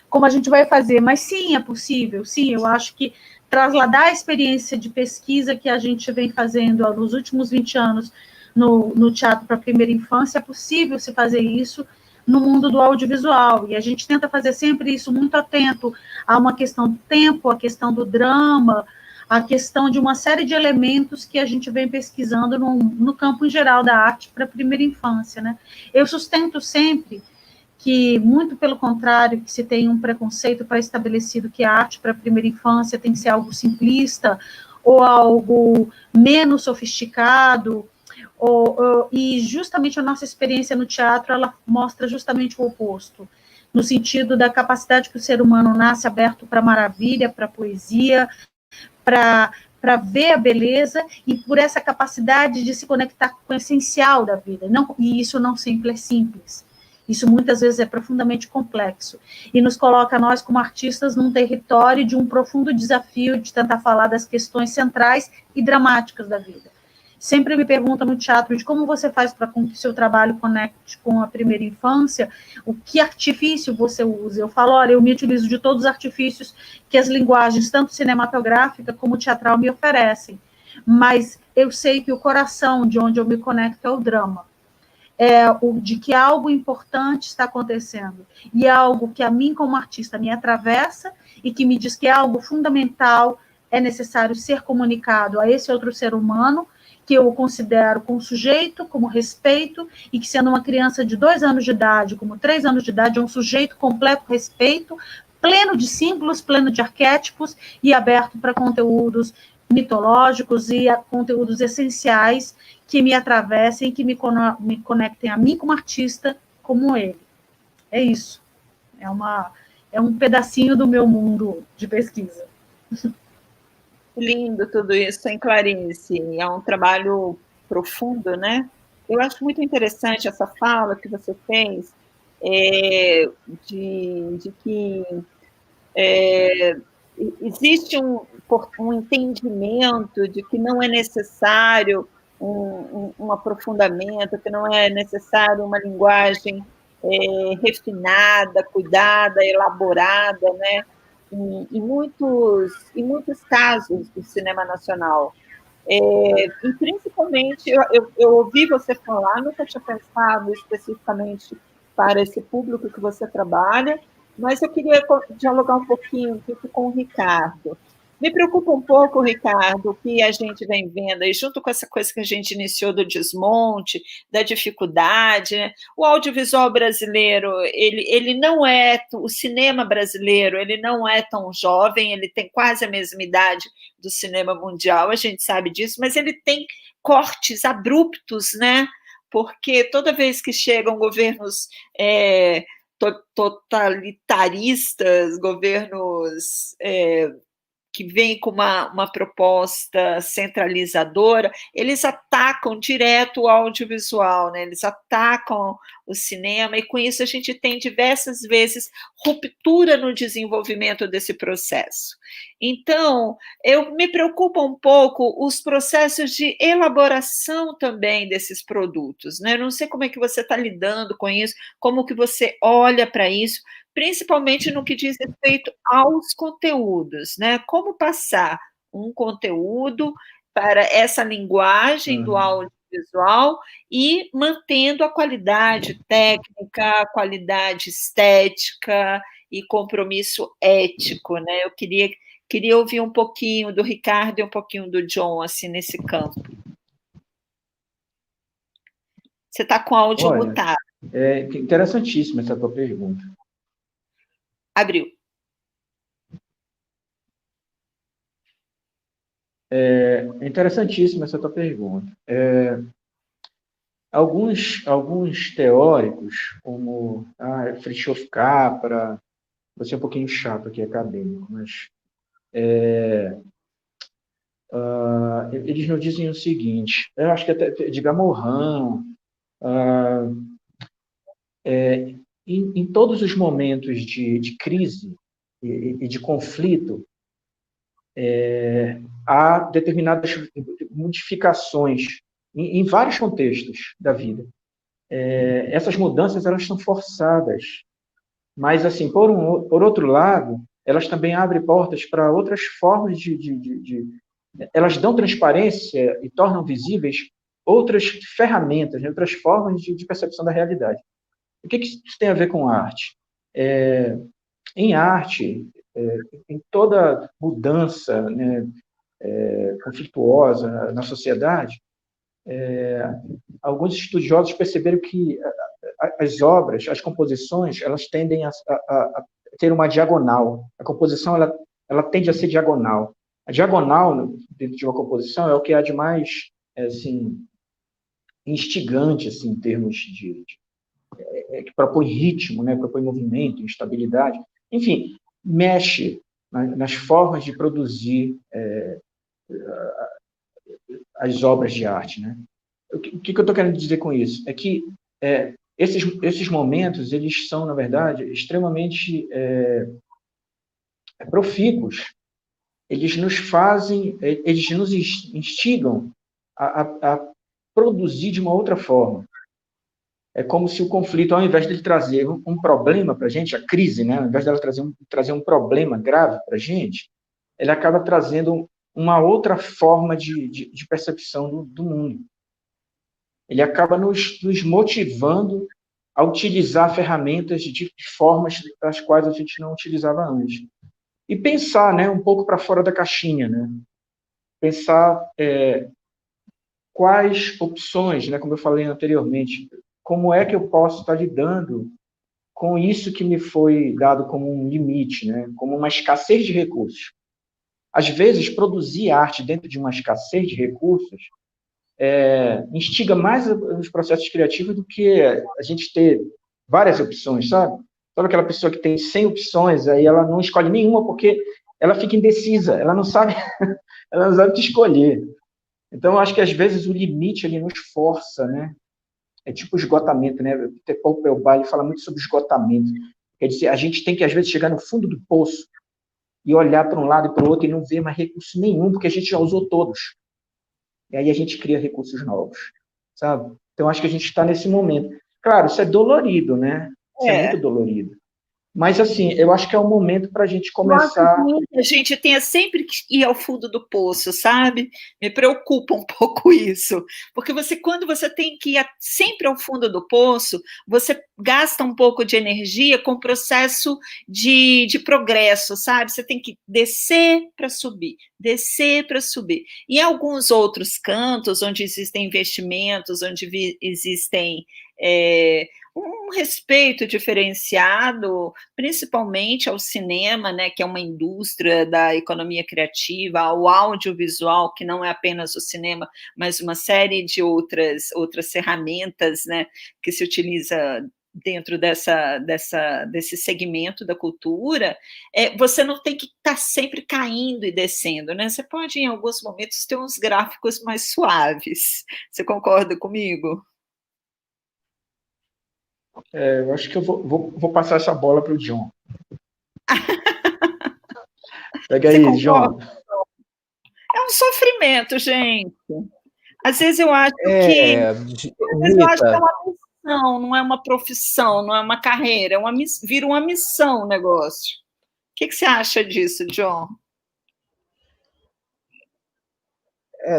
Como a gente vai fazer? Mas sim, é possível, sim, eu acho que trasladar a experiência de pesquisa que a gente vem fazendo nos últimos 20 anos no teatro para a primeira infância, é possível se fazer isso no mundo do audiovisual, e a gente tenta fazer sempre isso muito atento a uma questão do tempo, a questão do drama, a questão de uma série de elementos que a gente vem pesquisando no campo em geral da arte para a primeira infância, né? Eu sustento sempre que, muito pelo contrário, que se tem um preconceito pré-estabelecido que a arte para a primeira infância tem que ser algo simplista ou algo menos sofisticado, e justamente a nossa experiência no teatro, ela mostra justamente o oposto, no sentido da capacidade que o ser humano nasce aberto para a maravilha, para a poesia, para ver a beleza, e por essa capacidade de se conectar com o essencial da vida, e isso não sempre é simples. Isso muitas vezes é profundamente complexo, e nos coloca nós como artistas num território de um profundo desafio de tentar falar das questões centrais e dramáticas da vida. Sempre me perguntam no teatro de como você faz para que o seu trabalho conecte com a primeira infância, o que artifício você usa. Eu falo, olha, eu me utilizo de todos os artifícios que as linguagens, tanto cinematográfica como teatral, me oferecem, mas eu sei que o coração de onde eu me conecto é o drama. De que algo importante está acontecendo, e é algo que a mim, como artista, me atravessa, e que me diz que é algo fundamental, é necessário ser comunicado a esse outro ser humano, que eu considero como sujeito, como respeito, e que, sendo uma criança de 2 anos de idade, como 3 anos de idade, é um sujeito completo respeito, pleno de símbolos, pleno de arquétipos, e aberto para conteúdos mitológicos e conteúdos essenciais que me atravessem, que me conectem a mim como artista, como ele. É isso. É um pedacinho do meu mundo de pesquisa. Lindo tudo isso, hein, Clarice? É um trabalho profundo, né? Eu acho muito interessante essa fala que você fez, de que existe um entendimento de que não é necessário um aprofundamento, que não é necessário uma linguagem refinada, cuidada, elaborada, né? Em muitos casos do cinema nacional. E principalmente, eu ouvi você falar, nunca tinha pensado especificamente para esse público que você trabalha, mas eu queria dialogar um pouquinho com o Ricardo. Me preocupa um pouco, Ricardo, o que a gente vem vendo aí, junto com essa coisa que a gente iniciou do desmonte, da dificuldade, né? O audiovisual brasileiro, ele não é, o cinema brasileiro, ele não é tão jovem, ele tem quase a mesma idade do cinema mundial, a gente sabe disso, mas ele tem cortes abruptos, né? Porque toda vez que chegam governos totalitaristas, governos que vêm com uma proposta centralizadora, eles atacam direto o audiovisual, né? Eles atacam o cinema, e com isso a gente tem diversas vezes ruptura no desenvolvimento desse processo. Então, me preocupa um pouco os processos de elaboração também desses produtos, né? Eu não sei como é que você está lidando com isso, como que você olha para isso, principalmente no que diz respeito aos conteúdos, né? Como passar um conteúdo para essa linguagem do audiovisual e mantendo a qualidade técnica, a qualidade estética e compromisso ético, né? Eu queria ouvir um pouquinho do Ricardo e um pouquinho do John, assim, nesse campo. Você está com áudio mutado. É interessantíssima essa tua pergunta. Abriu. É interessantíssima essa tua pergunta. Alguns teóricos, como Fritjof Capra, vou ser um pouquinho chato aqui, acadêmico, mas eles nos dizem o seguinte, eu acho que até Edgar Morin, em todos os momentos de crise e de conflito, há determinadas modificações em vários contextos da vida. Essas mudanças elas são forçadas, mas assim, por outro lado, elas também abrem portas para outras formas elas dão transparência e tornam visíveis outras ferramentas, né, outras formas de percepção da realidade. O que isso tem a ver com arte? Em arte, em toda mudança, né, conflituosa na sociedade, alguns estudiosos perceberam que as obras, as composições, elas tendem a ter uma diagonal. A composição ela tende a ser diagonal. A diagonal dentro de uma composição é o que há de mais assim, instigante assim, em termos que propõe ritmo, né, propõe movimento, instabilidade. Enfim, mexe nas formas de produzir as obras de arte, né? O que eu estou querendo dizer com isso? É que esses momentos, eles são, na verdade, extremamente profícuos. Eles nos fazem, eles nos instigam a produzir de uma outra forma. É como se o conflito, ao invés de ele trazer um problema para a gente, a crise, né, ao invés dela trazer um problema grave para a gente, ele acaba trazendo uma outra forma de percepção do mundo. Ele acaba nos motivando a utilizar ferramentas de formas das quais a gente não utilizava antes. E pensar, né, um pouco para fora da caixinha, né? Pensar quais opções, né, como eu falei anteriormente, como é que eu posso estar lidando com isso que me foi dado como um limite, né, como uma escassez de recursos. Às vezes, produzir arte dentro de uma escassez de recursos instiga mais os processos criativos do que a gente ter várias opções, sabe? Sabe aquela pessoa que tem 100 opções, aí ela não escolhe nenhuma porque ela fica indecisa, ela não sabe o que escolher. Então, eu acho que às vezes o limite ele nos força, né? É tipo esgotamento, né? O Paul Pelbay fala muito sobre esgotamento. Quer dizer, a gente tem que, às vezes, chegar no fundo do poço e olhar para um lado e para o outro e não ver mais recurso nenhum, porque a gente já usou todos. E aí a gente cria recursos novos, sabe? Então, acho que a gente está nesse momento. Claro, isso é dolorido, né? Isso é muito dolorido. Mas, assim, eu acho que é o momento para a gente começar... A gente tenha sempre que ir ao fundo do poço, sabe? Me preocupa um pouco isso. Porque quando você tem que ir sempre ao fundo do poço, você gasta um pouco de energia com o processo de progresso, sabe? Você tem que descer para subir, descer para subir. Em alguns outros cantos, onde existem investimentos, onde existem... um respeito diferenciado, principalmente ao cinema, né, que é uma indústria da economia criativa, ao audiovisual, que não é apenas o cinema, mas uma série de outras ferramentas, né, que se utiliza dentro desse segmento da cultura, você não tem que estar sempre caindo e descendo, né? Você pode, em alguns momentos, ter uns gráficos mais suaves. Você concorda comigo? Eu acho que eu vou passar essa bola para o John. Pega aí, John. É um sofrimento, gente. Às vezes eu acho que é uma missão, não é uma profissão, não é uma carreira, vira uma missão o negócio. O que você acha disso, John?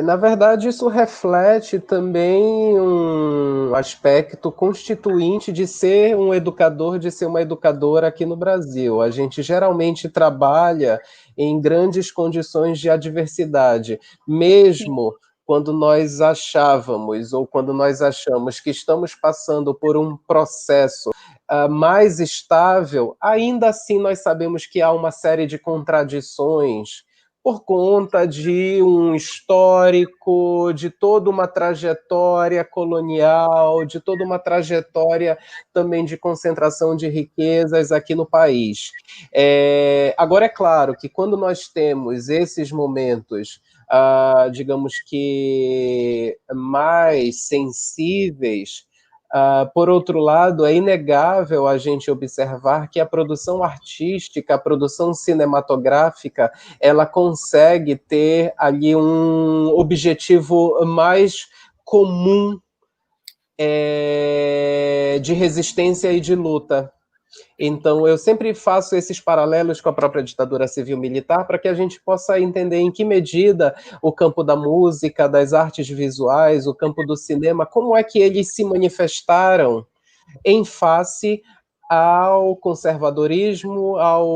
Na verdade, isso reflete também um aspecto constituinte de ser um educador, de ser uma educadora aqui no Brasil. A gente geralmente trabalha em grandes condições de adversidade, mesmo quando nós achávamos ou quando nós achamos que estamos passando por um processo mais estável, ainda assim nós sabemos que há uma série de contradições por conta de um histórico, de toda uma trajetória colonial, de toda uma trajetória também de concentração de riquezas aqui no país. Agora, é claro que quando nós temos esses momentos, digamos que mais sensíveis, por outro lado, é inegável a gente observar que a produção artística, a produção cinematográfica, ela consegue ter ali um objetivo mais comum de resistência e de luta. Então, eu sempre faço esses paralelos com a própria ditadura civil-militar para que a gente possa entender em que medida o campo da música, das artes visuais, o campo do cinema, como é que eles se manifestaram em face ao conservadorismo, ao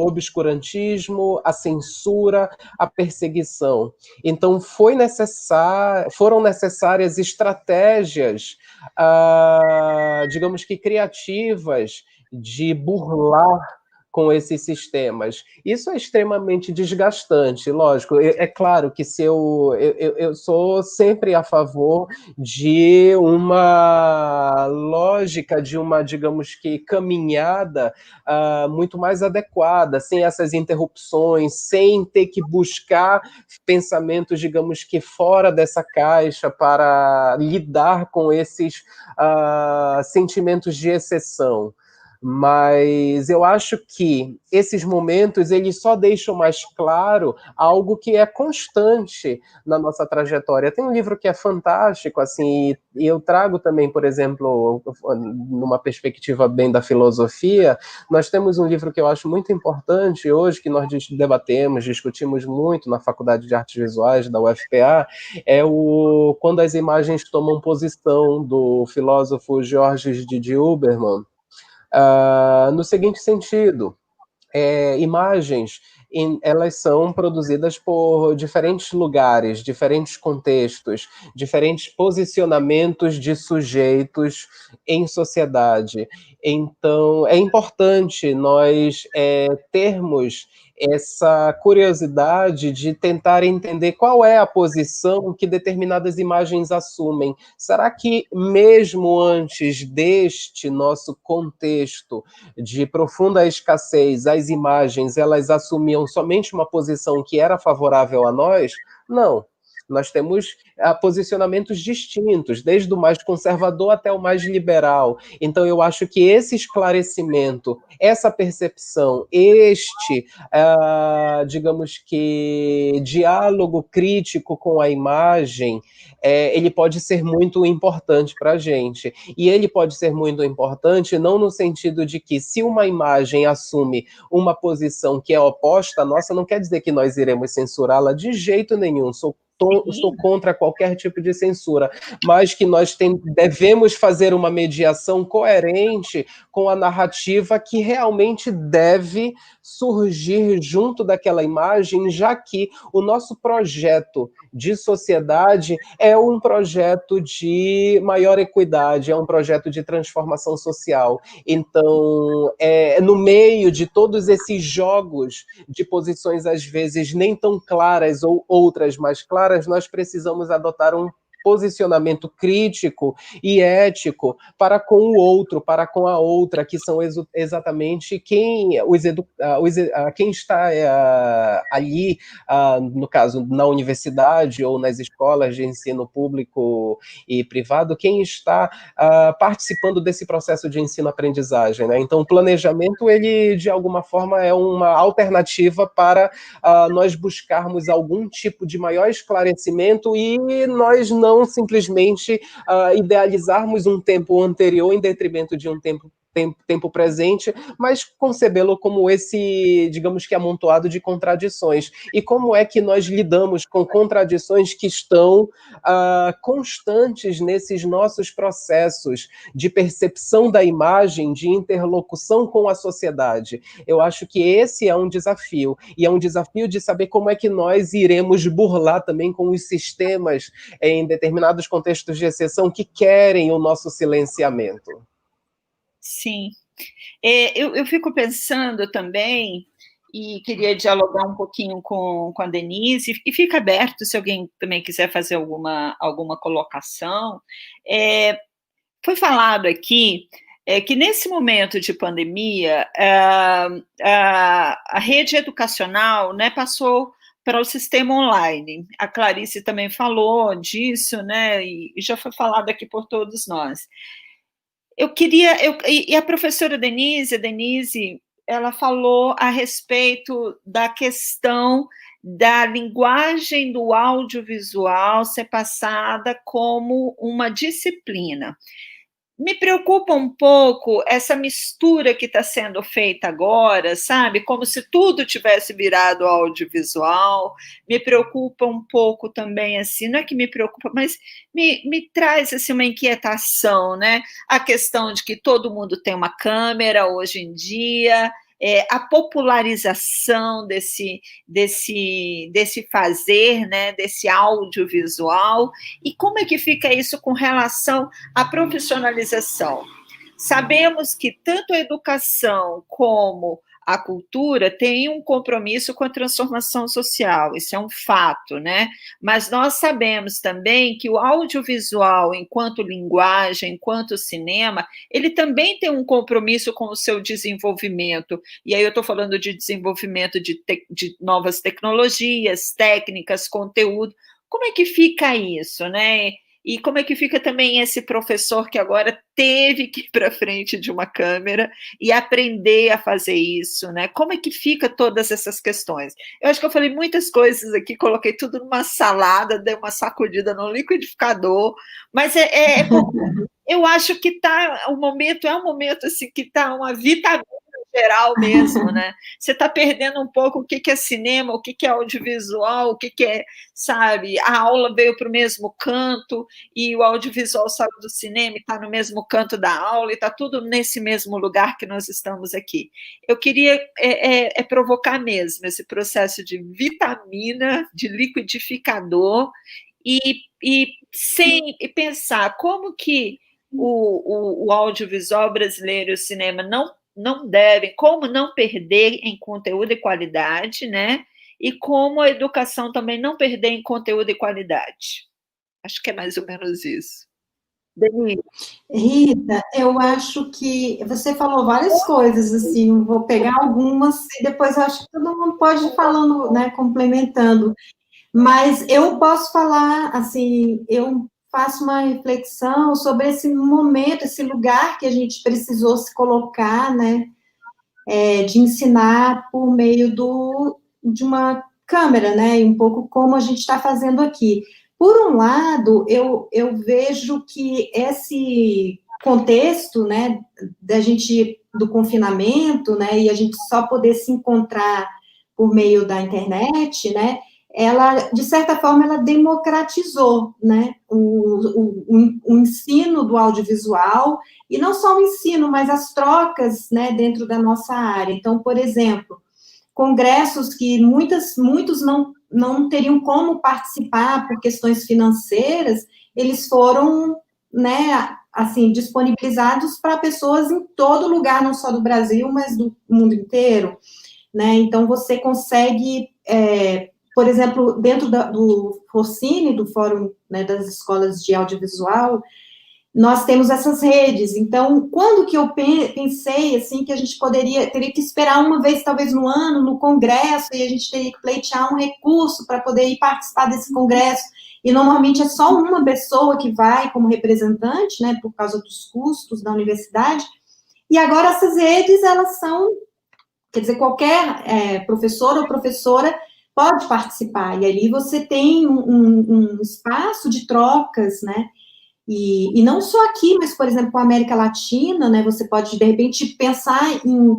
obscurantismo, à censura, à perseguição. Então, foram necessárias estratégias, digamos que criativas, de burlar com esses sistemas. Isso é extremamente desgastante, lógico. É claro que se eu sou sempre a favor de uma lógica, de uma, digamos que, caminhada muito mais adequada, sem essas interrupções, sem ter que buscar pensamentos, digamos que, fora dessa caixa para lidar com esses sentimentos de exceção. Mas eu acho que esses momentos eles só deixam mais claro algo que é constante na nossa trajetória. Tem um livro que é fantástico, assim, e eu trago também, por exemplo, numa perspectiva bem da filosofia, nós temos um livro que eu acho muito importante hoje, que nós debatemos, discutimos muito na Faculdade de Artes Visuais da UFPA, é o Quando as Imagens Tomam Posição, do filósofo Georges de Huberman. No seguinte sentido, imagens, elas são produzidas por diferentes lugares, diferentes contextos, diferentes posicionamentos de sujeitos em sociedade. Então, é importante nós termos essa curiosidade de tentar entender qual é a posição que determinadas imagens assumem. Será que mesmo antes deste nosso contexto de profunda escassez, as imagens elas assumiam somente uma posição que era favorável a nós? Não. Nós temos posicionamentos distintos, desde o mais conservador até o mais liberal. Então, eu acho que esse esclarecimento, essa percepção, digamos que, diálogo crítico com a imagem, ele pode ser muito importante para a gente. E ele pode ser muito importante não no sentido de que, se uma imagem assume uma posição que é oposta à nossa, não quer dizer que nós iremos censurá-la de jeito nenhum. Sou contra qualquer tipo de censura, mas que nós devemos fazer uma mediação coerente com a narrativa que realmente deve surgir junto daquela imagem, já que o nosso projeto de sociedade é um projeto de maior equidade, é um projeto de transformação social. Então, no meio de todos esses jogos de posições, às vezes, nem tão claras ou outras mais claras, nós precisamos adotar um posicionamento crítico e ético para com o outro, para com a outra, que são exatamente quem está ali, no caso, na universidade ou nas escolas de ensino público e privado, quem está participando desse processo de ensino-aprendizagem, né? Então, o planejamento, ele, de alguma forma, é uma alternativa para nós buscarmos algum tipo de maior esclarecimento e nós não simplesmente idealizarmos um tempo anterior em detrimento de um tempo presente, mas concebê-lo como esse, digamos que, amontoado de contradições. E como é que nós lidamos com contradições que estão constantes nesses nossos processos de percepção da imagem, de interlocução com a sociedade? Eu acho que esse é um desafio, e é um desafio de saber como é que nós iremos burlar também com os sistemas em determinados contextos de exceção que querem o nosso silenciamento. Sim. Eu fico pensando também e queria dialogar um pouquinho com a Denise, e fica aberto se alguém também quiser fazer alguma colocação. Foi falado aqui que nesse momento de pandemia, a rede educacional, né, passou para o sistema online. A Clarice também falou disso, né, e já foi falado aqui por todos nós. E a professora Denise, ela falou a respeito da questão da linguagem do audiovisual ser passada como uma disciplina. Me preocupa um pouco essa mistura que está sendo feita agora, sabe? Como se tudo tivesse virado audiovisual. Me preocupa um pouco também, assim, não é que me preocupa, mas me traz assim, uma inquietação, né? A questão de que todo mundo tem uma câmera hoje em dia, a popularização desse fazer, né, desse audiovisual, e como é que fica isso com relação à profissionalização? Sabemos que tanto a educação como a cultura têm um compromisso com a transformação social, isso é um fato, né? Mas nós sabemos também que o audiovisual, enquanto linguagem, enquanto cinema, ele também tem um compromisso com o seu desenvolvimento, e aí eu estou falando de desenvolvimento de novas tecnologias, técnicas, conteúdo. Como é que fica isso, né? E como é que fica também esse professor que agora teve que ir para frente de uma câmera e aprender a fazer isso, né? Como é que fica todas essas questões? Eu acho que eu falei muitas coisas aqui, coloquei tudo numa salada, dei uma sacudida no liquidificador, mas eu acho que o momento é um momento assim, que está uma vitamina geral mesmo, né? Você está perdendo um pouco o que é cinema, o que é audiovisual, o que é, sabe, a aula veio para o mesmo canto e o audiovisual saiu do cinema e está no mesmo canto da aula e está tudo nesse mesmo lugar que nós estamos aqui. Eu queria provocar mesmo esse processo de vitamina, de liquidificador e pensar como que o audiovisual brasileiro e o cinema não devem, como não perder em conteúdo e qualidade, né? E como a educação também não perder em conteúdo e qualidade. Acho que é mais ou menos isso. Denise. Rita, eu acho que você falou várias coisas, assim, vou pegar algumas e depois eu acho que todo mundo pode ir falando, né, complementando. Mas eu posso falar, assim, eu faço uma reflexão sobre esse momento, esse lugar que a gente precisou se colocar, né, de ensinar por meio de uma câmera, né, e um pouco como a gente está fazendo aqui. Por um lado, eu vejo que esse contexto, né, do confinamento, né, e a gente só poder se encontrar por meio da internet, né, ela, de certa forma, ela democratizou, né, o ensino do audiovisual, e não só o ensino, mas as trocas, né, dentro da nossa área. Então, por exemplo, congressos que muitos não teriam como participar por questões financeiras, eles foram, né, assim, disponibilizados para pessoas em todo lugar, não só do Brasil, mas do mundo inteiro, né, então você consegue, por exemplo, dentro do FOCINE, do Fórum, né, das Escolas de Audiovisual, nós temos essas redes. Então, quando que eu pensei, assim, que a gente teria que esperar uma vez, talvez no ano, no congresso, e a gente teria que pleitear um recurso para poder ir participar desse congresso, e normalmente é só uma pessoa que vai como representante, né, por causa dos custos da universidade, e agora essas redes, elas são, quer dizer, qualquer professor ou professora pode participar, e ali você tem um espaço de trocas, né, e não só aqui, mas, por exemplo, com a América Latina, né, você pode, de repente, pensar em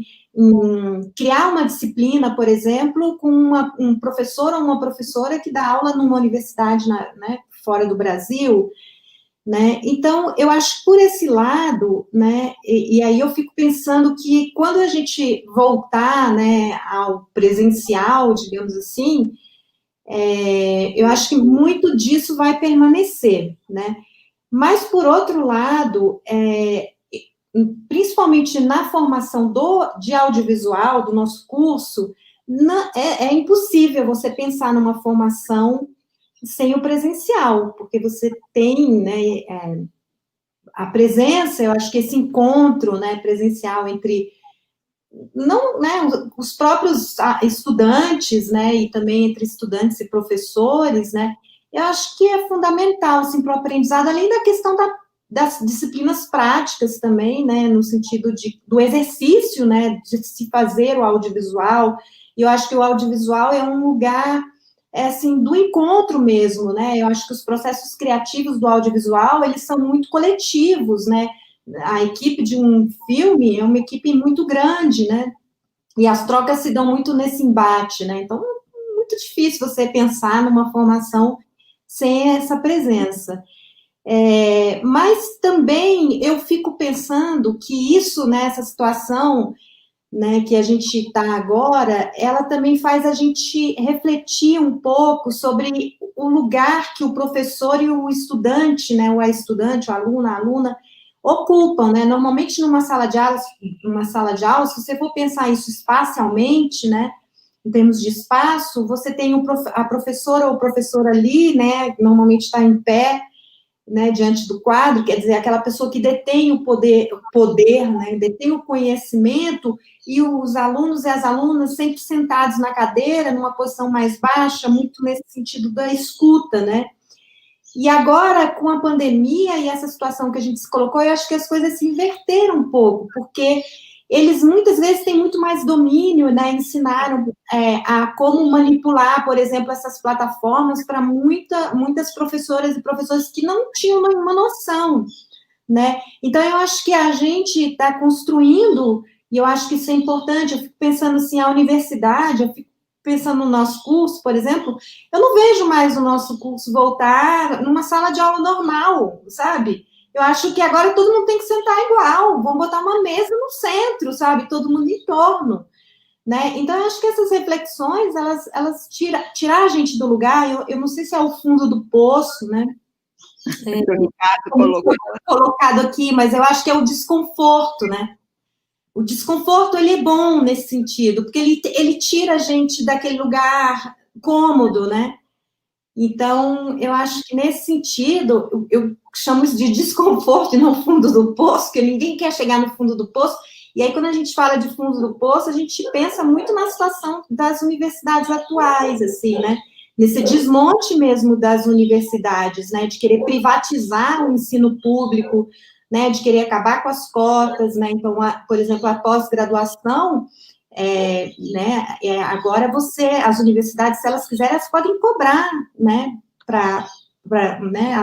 criar uma disciplina, por exemplo, com um professor ou uma professora que dá aula numa universidade, né, fora do Brasil, né, então, eu acho que por esse lado, né, e aí eu fico pensando que quando a gente voltar, né, ao presencial, digamos assim, eu acho que muito disso vai permanecer, né, mas, por outro lado, principalmente na formação de audiovisual, do nosso curso, é impossível você pensar numa formação sem o presencial, porque você tem, né, a presença, eu acho que esse encontro, né, presencial entre não, né, os próprios estudantes, né, e também entre estudantes e professores, né, eu acho que é fundamental, assim, para o aprendizado, além da questão das disciplinas práticas também, né, no sentido do exercício, né, de se fazer o audiovisual, e eu acho que o audiovisual é um lugar, assim, do encontro mesmo, né, eu acho que os processos criativos do audiovisual, eles são muito coletivos, né, a equipe de um filme é uma equipe muito grande, né, e as trocas se dão muito nesse embate, né, então é muito difícil você pensar numa formação sem essa presença. Mas também eu fico pensando que isso, nessa situação, né, que a gente está agora, ela também faz a gente refletir um pouco sobre o lugar que o professor e o estudante, né, ou a estudante, o aluno, a aluna, ocupam, né, normalmente numa sala de aula, se você for pensar isso espacialmente, né, em termos de espaço, você tem a professora ou o professor ali, né, normalmente está em pé, né, diante do quadro, quer dizer, aquela pessoa que detém o poder, né, detém o conhecimento, e os alunos e as alunas sempre sentados na cadeira, numa posição mais baixa, muito nesse sentido da escuta, né. E agora, com a pandemia e essa situação que a gente se colocou, eu acho que as coisas se inverteram um pouco, porque eles muitas vezes têm muito mais domínio, né, ensinaram a como manipular, por exemplo, essas plataformas para muitas professoras e professores que não tinham uma noção, né, então eu acho que a gente está construindo, e eu acho que isso é importante, eu fico pensando assim, a universidade, eu fico pensando no nosso curso, por exemplo, eu não vejo mais o nosso curso voltar numa sala de aula normal, sabe? Eu acho que agora todo mundo tem que sentar igual, vamos botar uma mesa no centro, sabe? Todo mundo em torno, né? Então, eu acho que essas reflexões, elas tirar a gente do lugar, eu não sei se é o fundo do poço, né? Colocado aqui, mas eu acho que é o desconforto, né? O desconforto, ele é bom nesse sentido, porque ele tira a gente daquele lugar cômodo, né? Então, eu acho que nesse sentido, eu chamo isso de desconforto e não fundo do poço, porque ninguém quer chegar no fundo do poço, e aí quando a gente fala de fundo do poço, a gente pensa muito na situação das universidades atuais, assim, né? Nesse desmonte mesmo das universidades, né? De querer privatizar o ensino público, né, de querer acabar com as cotas, né, então, por exemplo, a pós-graduação, né, agora as universidades, se elas quiserem, elas podem cobrar, né, né,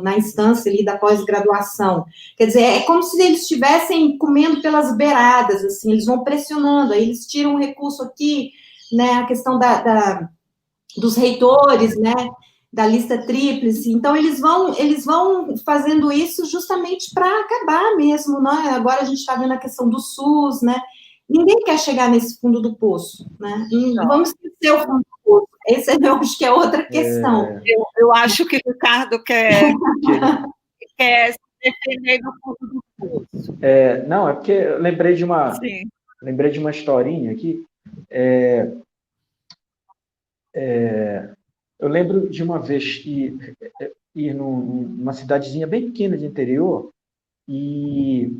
na instância ali da pós-graduação, quer dizer, é como se eles estivessem comendo pelas beiradas, assim, eles vão pressionando, aí eles tiram um recurso aqui, né, a questão dos reitores, né, da lista tríplice, então eles vão fazendo isso justamente para acabar mesmo, né? Agora a gente está vendo a questão do SUS, né? Ninguém quer chegar nesse fundo do poço, né? Não vamos esquecer o fundo do poço. Esse eu acho que é outra questão. Eu acho que o Ricardo quer se defender do fundo do poço. Não, é porque eu lembrei de uma historinha aqui. Eu lembro de uma vez ir numa cidadezinha bem pequena de interior, e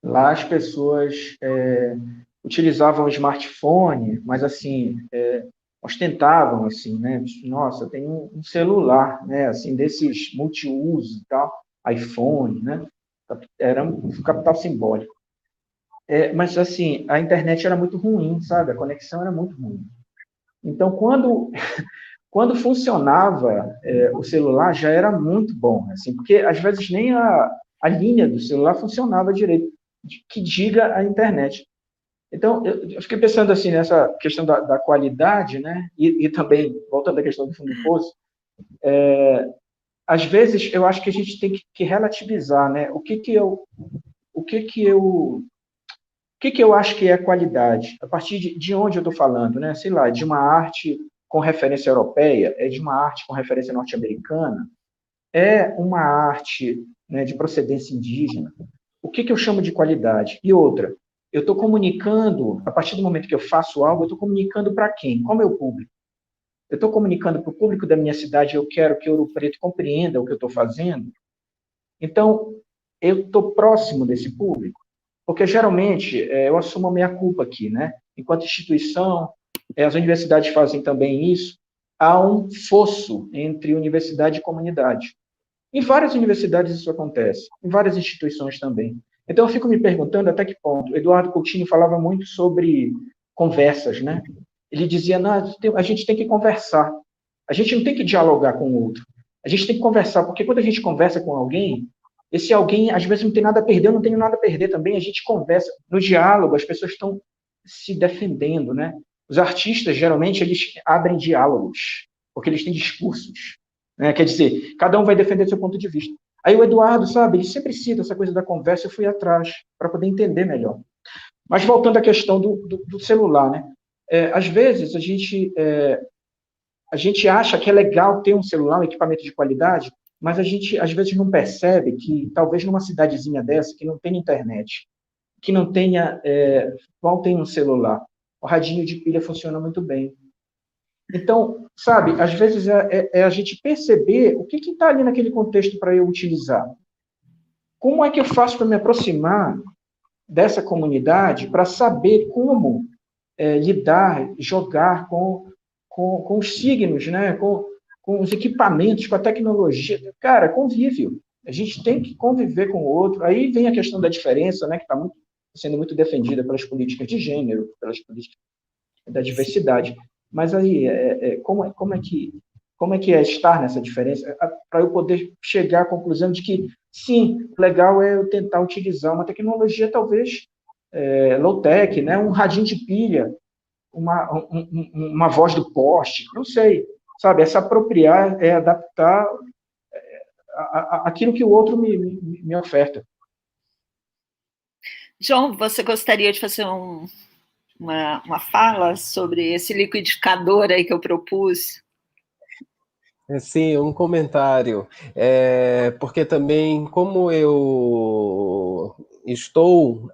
lá as pessoas utilizavam o smartphone, mas assim, ostentavam, assim, né? Nossa, tem um celular, né? Assim, desses multiuso e tal, iPhone, né? Era um capital simbólico. Mas, assim, a internet era muito ruim, sabe? A conexão era muito ruim. Então, quando funcionava o celular, já era muito bom, assim, porque às vezes nem a linha do celular funcionava direito, que diga a internet. Então, eu fiquei pensando assim nessa questão da qualidade, né? E também, voltando à questão do fundo do poço, às vezes eu acho que a gente tem que relativizar, né? O que eu acho que é qualidade? A partir de onde eu estou falando, né? Sei lá, de uma arte com referência europeia, de uma arte com referência norte-americana, uma arte, né, de procedência indígena. O que eu chamo de qualidade? E outra, eu estou comunicando, a partir do momento que eu faço algo, eu estou comunicando para quem? Qual é o meu público? Eu estou comunicando para o público da minha cidade, eu quero que Ouro Preto compreenda o que eu estou fazendo. Então, eu estou próximo desse público, porque geralmente eu assumo a minha culpa aqui, né? Enquanto instituição, as universidades fazem também isso, há um fosso entre universidade e comunidade. Em várias universidades isso acontece, em várias instituições também. Então, eu fico me perguntando até que ponto. Eduardo Coutinho falava muito sobre conversas, né? Ele dizia, não, a gente tem que conversar. A gente não tem que dialogar com o outro. A gente tem que conversar, porque quando a gente conversa com alguém, esse alguém, às vezes, não tem nada a perder, eu não tenho nada a perder também, a gente conversa. No diálogo, as pessoas estão se defendendo, né? Os artistas, geralmente, eles abrem diálogos, porque eles têm discursos, né? Quer dizer, cada um vai defender seu ponto de vista. Aí o Eduardo, sabe, ele sempre cita essa coisa da conversa, eu fui atrás, para poder entender melhor. Mas voltando à questão do celular, né? Às vezes, a gente acha que é legal ter um celular, um equipamento de qualidade, mas a gente, às vezes, não percebe que, talvez numa cidadezinha dessa, que não tem internet, que não tenha, mal tem um celular, o radinho de pilha funciona muito bem. Então, sabe, às vezes é a gente perceber o que está ali naquele contexto para eu utilizar. Como é que eu faço para me aproximar dessa comunidade para saber como lidar, jogar com os signos, né? com os equipamentos, com a tecnologia. Cara, convívio. A gente tem que conviver com o outro. Aí vem a questão da diferença, né? Que está sendo muito defendida pelas políticas de gênero, pelas políticas da diversidade. Mas aí, como é que é estar nessa diferença? Para eu poder chegar à conclusão de que, sim, legal é eu tentar utilizar uma tecnologia, talvez, low-tech, né? Um radinho de pilha, uma voz do poste, não sei. Sabe, é se apropriar, é adaptar aquilo que o outro me oferta. João, você gostaria de fazer uma fala sobre esse liquidificador aí que eu propus? Sim, um comentário. Porque também, como eu estou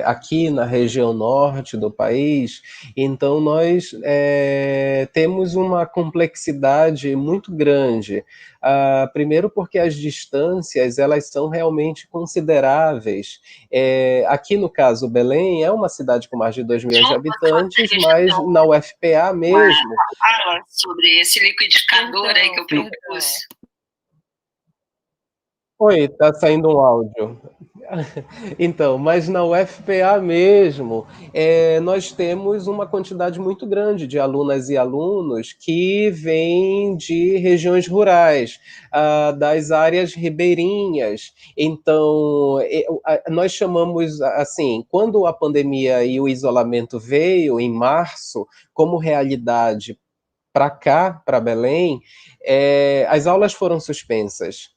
aqui na região norte do país, então nós temos uma complexidade muito grande. Primeiro porque as distâncias, elas são realmente consideráveis. Aqui no caso, Belém é uma cidade com mais de 2 milhões de habitantes, mas na UFPA mesmo... Fala sobre esse liquidificador aí que eu propus. Oi, tá saindo um áudio. Então, mas na UFPA mesmo, nós temos uma quantidade muito grande de alunas e alunos que vêm de regiões rurais, das áreas ribeirinhas. Então, nós chamamos, assim, quando a pandemia e o isolamento veio, em março, como realidade para cá, para Belém, as aulas foram suspensas.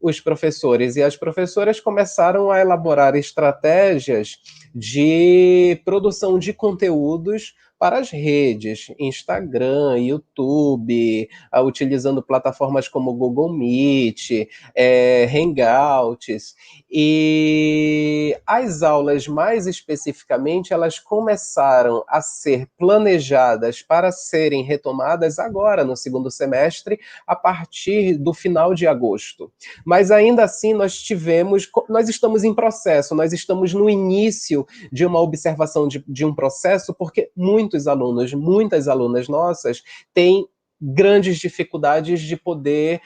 Os professores e as professoras começaram a elaborar estratégias de produção de conteúdos para as redes, Instagram, YouTube, utilizando plataformas como Google Meet, Hangouts, e as aulas, mais especificamente, elas começaram a ser planejadas para serem retomadas agora, no segundo semestre, a partir do final de agosto. Mas ainda assim nós estamos em processo, nós estamos no início de uma observação de um processo, porque muitas alunas nossas têm grandes dificuldades de poder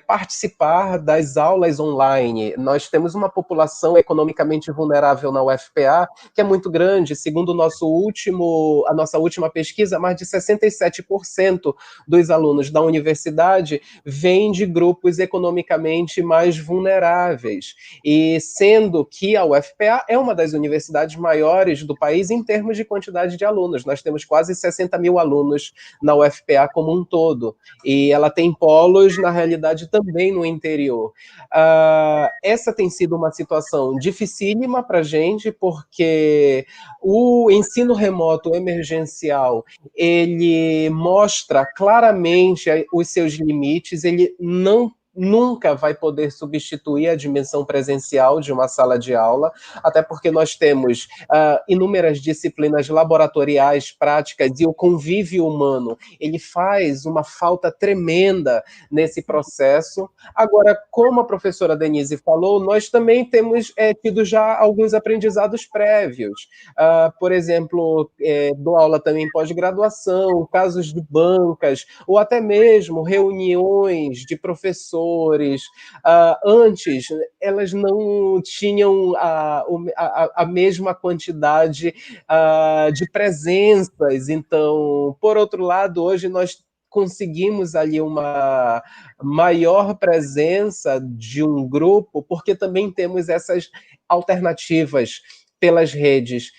participar das aulas online. Nós temos uma população economicamente vulnerável na UFPA, que é muito grande. Segundo a nossa última pesquisa, mais de 67% dos alunos da universidade vêm de grupos economicamente mais vulneráveis. E sendo que a UFPA é uma das universidades maiores do país em termos de quantidade de alunos. Nós temos quase 60 mil alunos na UFPA como um todo, e ela tem polos, na realidade, também no interior. Essa tem sido uma situação dificílima para a gente, porque o ensino remoto emergencial, ele mostra claramente os seus limites, ele não nunca vai poder substituir a dimensão presencial de uma sala de aula, até porque nós temos inúmeras disciplinas laboratoriais, práticas, e o convívio humano, ele faz uma falta tremenda nesse processo. Agora, como a professora Denise falou, nós também temos tido já alguns aprendizados prévios. Por exemplo, dou aula também em pós-graduação, casos de bancas, ou até mesmo reuniões de professores. Antes, elas não tinham a mesma quantidade de presenças. Então, por outro lado, hoje nós conseguimos ali uma maior presença de um grupo, porque também temos essas alternativas pelas redes.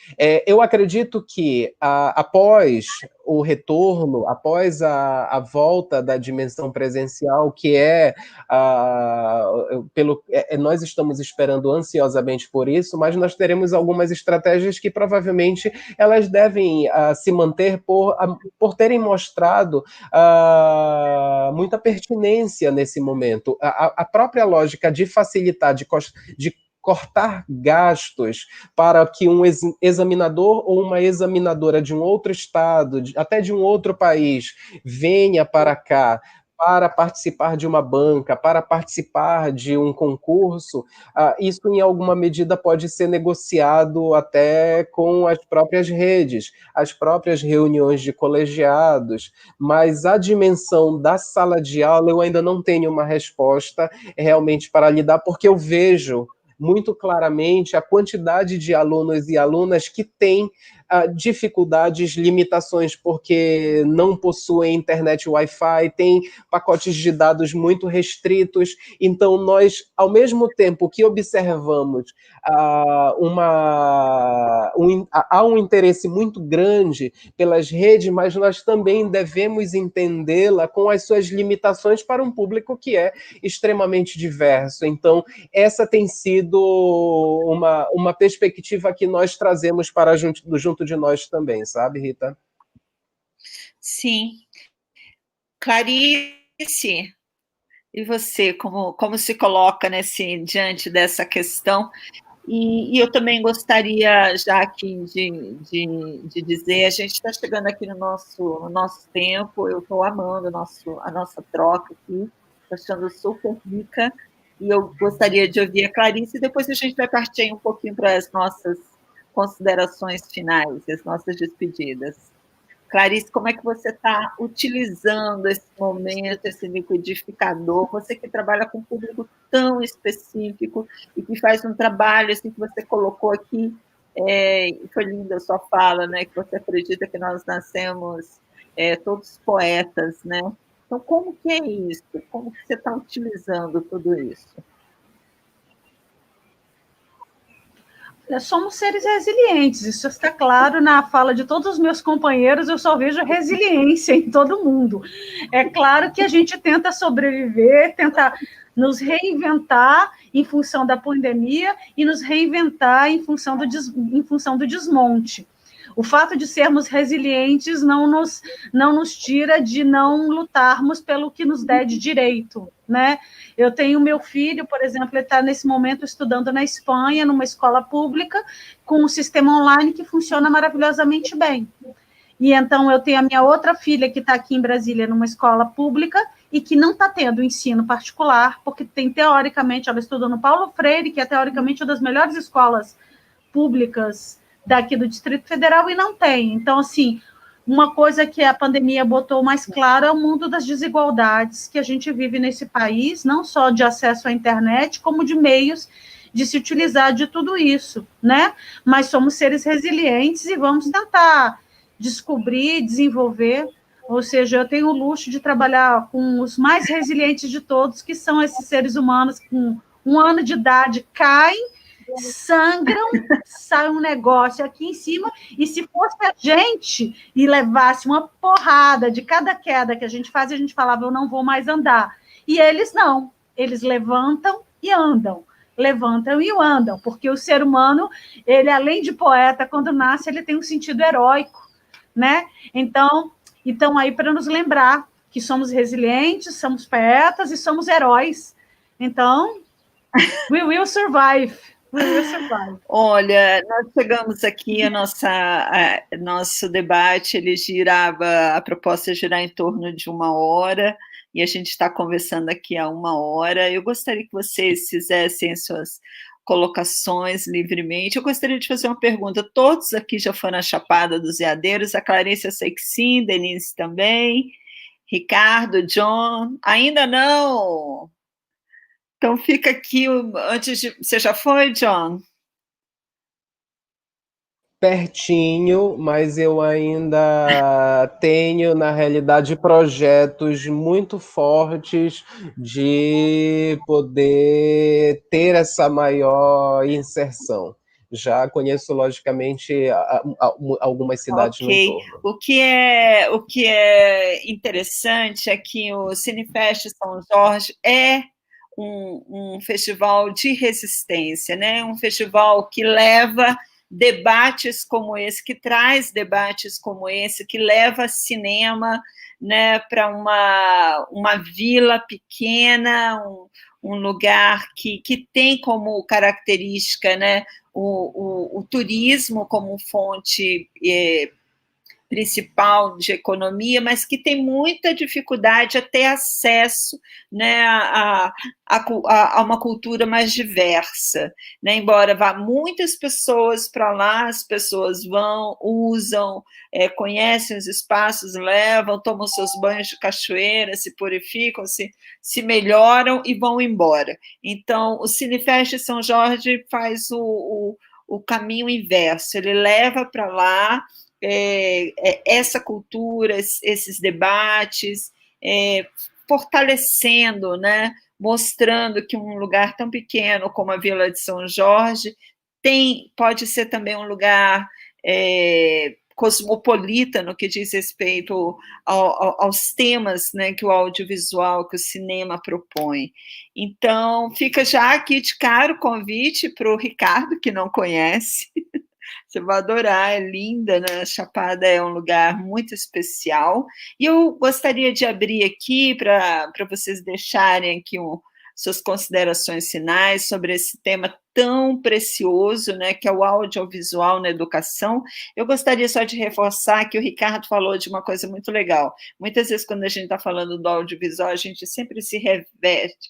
Eu acredito que após o retorno, após a volta da dimensão presencial, que nós estamos esperando ansiosamente por isso, mas nós teremos algumas estratégias que provavelmente elas devem se manter por terem mostrado muita pertinência nesse momento. A própria lógica de facilitar, de cortar gastos para que um examinador ou uma examinadora de um outro estado, até de um outro país, venha para cá para participar de uma banca, para participar de um concurso, isso em alguma medida pode ser negociado até com as próprias redes, as próprias reuniões de colegiados, mas a dimensão da sala de aula eu ainda não tenho uma resposta realmente para lidar, porque eu vejo muito claramente a quantidade de alunos e alunas que têm dificuldades, limitações, porque não possuem internet Wi-Fi, têm pacotes de dados muito restritos. Então, nós, ao mesmo tempo que observamos há um interesse muito grande pelas redes, mas nós também devemos entendê-la com as suas limitações para um público que é extremamente diverso. Então, essa tem sido uma perspectiva que nós trazemos para junto de nós também, sabe, Rita? Sim. Clarice, e você, como se coloca diante dessa questão? E eu também gostaria, já aqui, de dizer, a gente está chegando aqui no nosso tempo, eu estou amando a nossa troca aqui, estou achando super rica, e eu gostaria de ouvir a Clarice, e depois a gente vai partir um pouquinho para as nossas considerações finais, as nossas despedidas. Clarice, como é que você está utilizando esse momento, esse liquidificador? Você que trabalha com um público tão específico e que faz um trabalho, assim, que você colocou aqui, foi linda a sua fala, né? Que você acredita que nós nascemos todos poetas, né? Então, como que é isso? Como que você está utilizando tudo isso? Somos seres resilientes, isso está claro na fala de todos os meus companheiros, eu só vejo resiliência em todo mundo. É claro que a gente tenta sobreviver, tenta nos reinventar em função da pandemia e nos reinventar em função do desmonte. O fato de sermos resilientes não nos tira de não lutarmos pelo que nos der de direito, né? Eu tenho meu filho, por exemplo, ele está nesse momento estudando na Espanha, numa escola pública, com um sistema online que funciona maravilhosamente bem. E então eu tenho a minha outra filha que está aqui em Brasília, numa escola pública, e que não está tendo ensino particular, porque tem, teoricamente, ela estuda no Paulo Freire, que é, teoricamente, uma das melhores escolas públicas daqui do Distrito Federal, e não tem. Então, assim, uma coisa que a pandemia botou mais claro é o mundo das desigualdades que a gente vive nesse país, não só de acesso à internet, como de meios de se utilizar de tudo isso, né? Mas somos seres resilientes e vamos tentar descobrir, desenvolver. Ou seja, eu tenho o luxo de trabalhar com os mais resilientes de todos, que são esses seres humanos que com 1 ano de idade caem, sangram, sai um negócio aqui em cima, e se fosse a gente e levasse uma porrada de cada queda que a gente faz, a gente falava, eu não vou mais andar. E eles não, eles levantam e andam, porque o ser humano, ele, além de poeta, quando nasce, ele tem um sentido heróico, né? Então aí para nos lembrar que somos resilientes, somos poetas e somos heróis. Então, we will survive. We will survive. Olha, nós chegamos aqui, nosso debate, ele girava, a proposta é girar em torno de 1 hora, e a gente está conversando aqui há 1 hora. Eu gostaria que vocês fizessem suas colocações livremente. Eu gostaria de fazer uma pergunta. Todos aqui já foram à Chapada dos Veadeiros? A Clarice eu sei que sim, Denise também, Ricardo, John, ainda não? Então fica aqui, antes de... Você já foi, John? Pertinho, mas eu ainda tenho, na realidade, projetos muito fortes de poder ter essa maior inserção. Já conheço, logicamente, algumas cidades no entorno. O que é interessante é que o Cinefest São Jorge é um festival de resistência, né? Um festival que leva debates como esse, que traz debates como esse, que leva cinema, né, para uma vila pequena, um lugar que tem como característica, né, o turismo como fonte principal de economia, mas que tem muita dificuldade a ter acesso, né, a uma cultura mais diversa, né? Embora vá muitas pessoas para lá, as pessoas vão, usam, conhecem os espaços, levam, tomam seus banhos de cachoeira, se purificam, se melhoram e vão embora. Então, o Cinefest São Jorge faz o caminho inverso, ele leva para lá essa cultura, esses debates, fortalecendo, né, mostrando que um lugar tão pequeno como a Vila de São Jorge pode ser também um lugar cosmopolita no que diz respeito aos temas, né, que o audiovisual, que o cinema propõe. Então, fica já aqui de cara o convite para o Ricardo, que não conhece. Você vai adorar, é linda, né? A Chapada é um lugar muito especial. E eu gostaria de abrir aqui para vocês deixarem aqui suas considerações finais sobre esse tema tão precioso, né, que é o audiovisual na educação. Eu gostaria só de reforçar que o Ricardo falou de uma coisa muito legal. Muitas vezes, quando a gente está falando do audiovisual, a gente sempre se reverte,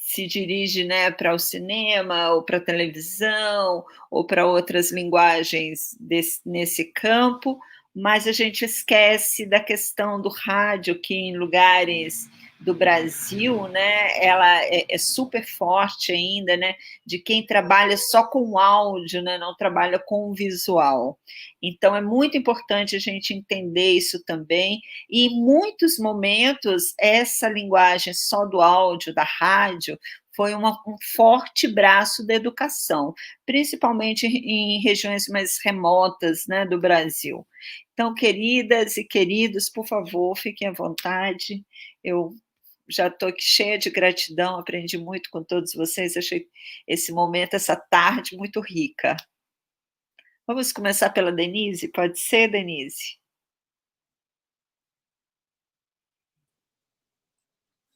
se dirige, né, para o cinema, ou para a televisão, ou para outras linguagens nesse campo, mas a gente esquece da questão do rádio, que em lugares do Brasil, né, ela é super forte ainda, né, de quem trabalha só com áudio, né, não trabalha com visual. Então, é muito importante a gente entender isso também, e em muitos momentos, essa linguagem só do áudio, da rádio, foi um forte braço da educação, principalmente em regiões mais remotas, né, do Brasil. Então, queridas e queridos, por favor, fiquem à vontade. Eu já estou aqui cheia de gratidão, aprendi muito com todos vocês, achei esse momento, essa tarde, muito rica. Vamos começar pela Denise? Pode ser, Denise?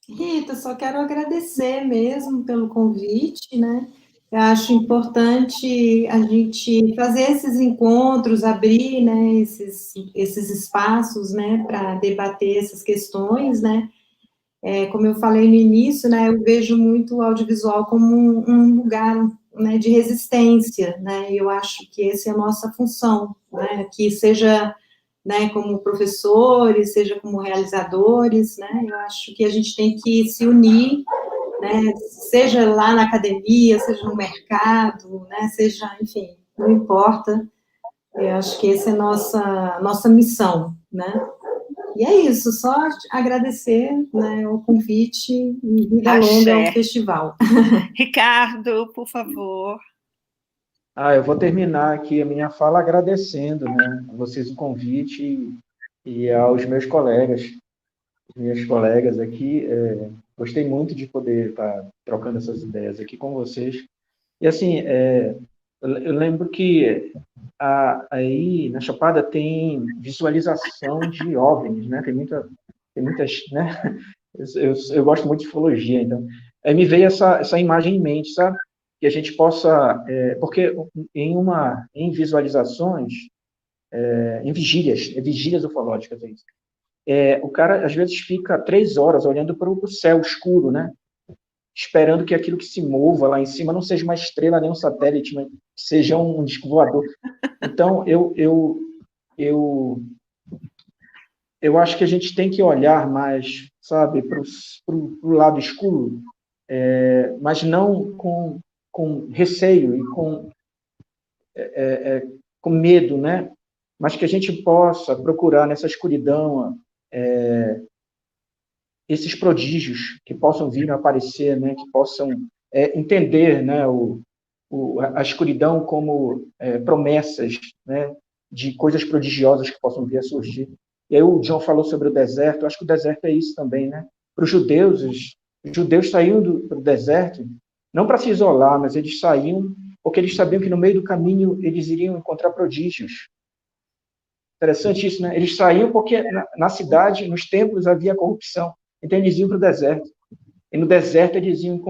Rita, só quero agradecer mesmo pelo convite, né? Eu acho importante a gente fazer esses encontros, abrir, né, esses espaços, né, para debater essas questões, né? Como eu falei no início, né, eu vejo muito o audiovisual como um lugar, né, de resistência, né? E eu acho que essa é a nossa função, né? Que seja, né, como professores, seja como realizadores, né? Eu acho que a gente tem que se unir, né? Seja lá na academia, seja no mercado, né? Seja, enfim, não importa. Eu acho que essa é a nossa missão, né? E é isso, só agradecer, né, o convite e vida longa ao festival. Ricardo, por favor. Eu vou terminar aqui a minha fala agradecendo, né, a vocês o convite e aos meus colegas, minhas colegas aqui. Gostei muito de poder estar trocando essas ideias aqui com vocês. E assim, Eu lembro que aí na Chapada tem visualização de OVNIs, né? Tem muitas, né? Eu gosto muito de ufologia, então aí me veio essa imagem em mente, sabe? Que a gente possa, porque em visualizações, em vigílias ufológicas, é isso. O cara às vezes fica 3 horas olhando para o céu escuro, né? Esperando que aquilo que se mova lá em cima não seja uma estrela nem um satélite, mas seja um disco voador. Então, eu acho que a gente tem que olhar mais, sabe, para o lado escuro, mas não com receio e com medo, né? Mas que a gente possa procurar nessa escuridão esses prodígios que possam vir a aparecer, né? Que possam entender, né? A escuridão como promessas, né? De coisas prodigiosas que possam vir a surgir. E aí o John falou sobre o deserto. Eu acho que o deserto é isso também, né? Para os judeus saíam do deserto não para se isolar, mas eles saíam porque eles sabiam que no meio do caminho eles iriam encontrar prodígios. Interessante isso, né? Eles saíam porque na cidade, nos templos, havia corrupção. Então eles iam para o deserto. E no deserto eles iam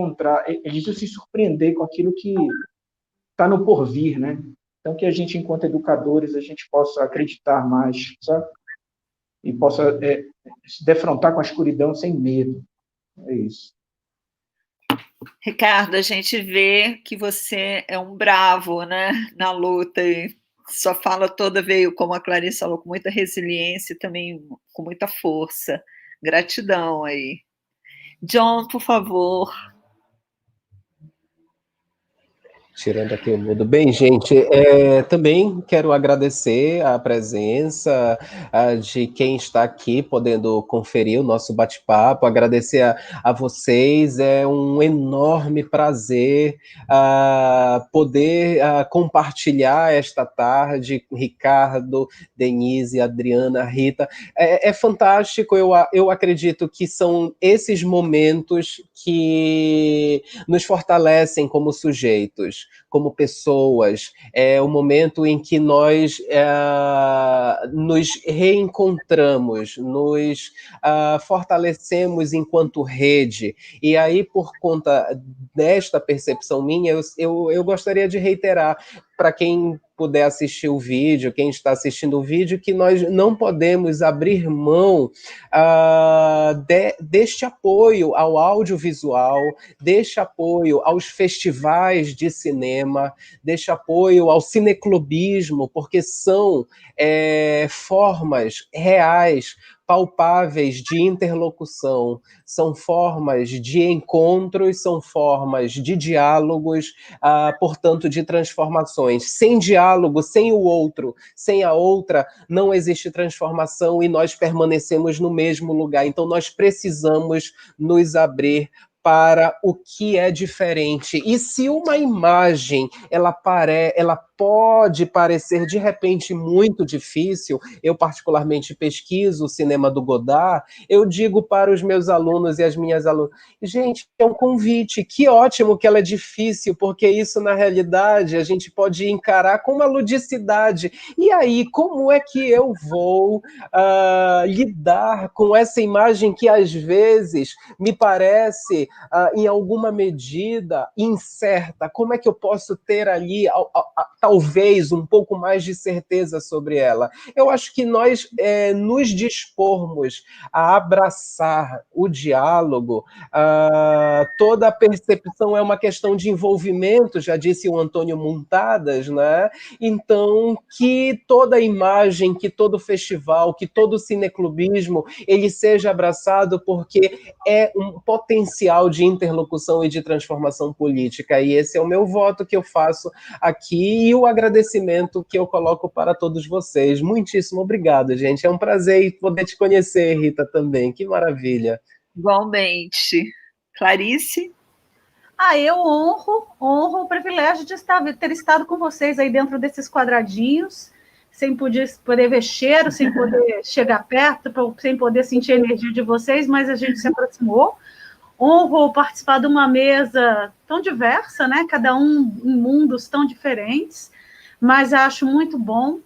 se surpreender com aquilo que está no porvir, né? Então que a gente, enquanto educadores, a gente possa acreditar mais, sabe? E possa se defrontar com a escuridão sem medo. É isso. Ricardo, a gente vê que você é um bravo, né, na luta, e sua fala toda veio, como a Clarice falou, com muita resiliência e também com muita força. Gratidão aí. John, por favor. Tirando aqui o mudo. Bem, gente, também quero agradecer a presença de quem está aqui podendo conferir o nosso bate-papo, agradecer a vocês, é um enorme prazer poder compartilhar esta tarde com Ricardo, Denise, Adriana, Rita. É fantástico, eu acredito que são esses momentos que nos fortalecem como sujeitos, como pessoas, é o momento em que nós nos reencontramos, nos fortalecemos enquanto rede, e aí por conta desta percepção minha, eu gostaria de reiterar para quem puder assistir o vídeo, quem está assistindo o vídeo, que nós não podemos abrir mão deste apoio ao audiovisual, deste apoio aos festivais de cinema, deste apoio ao cineclubismo, porque são formas reais, palpáveis de interlocução, são formas de encontros, são formas de diálogos, portanto, de transformações. Sem diálogo, sem o outro, sem a outra, não existe transformação e nós permanecemos no mesmo lugar. Então, nós precisamos nos abrir para o que é diferente. E se uma imagem ela pode parecer de repente muito difícil, eu particularmente pesquiso o cinema do Godard, eu digo para os meus alunos e as minhas alunas, gente, é um convite, que ótimo que ela é difícil, porque isso na realidade a gente pode encarar com uma ludicidade. E aí, como é que eu vou lidar com essa imagem que às vezes me parece em alguma medida incerta? Como é que eu posso ter ali talvez um pouco mais de certeza sobre ela? Eu acho que nós nos dispormos a abraçar o diálogo, toda a percepção é uma questão de envolvimento, já disse o Antônio Montadas, né? Então, que toda imagem, que todo festival, que todo cineclubismo, ele seja abraçado, porque é um potencial de interlocução e de transformação política, e esse é o meu voto que eu faço aqui e o agradecimento que eu coloco para todos vocês. Muitíssimo obrigado, gente. É um prazer poder te conhecer, Rita, também. Que maravilha. Igualmente. Clarice? Eu honro o privilégio de ter estado com vocês aí dentro desses quadradinhos, sem poder ver cheiro, sem poder chegar perto, sem poder sentir a energia de vocês, mas a gente se aproximou. honro participar de uma mesa tão diversa, né? Cada um em mundos tão diferentes, mas acho muito bom.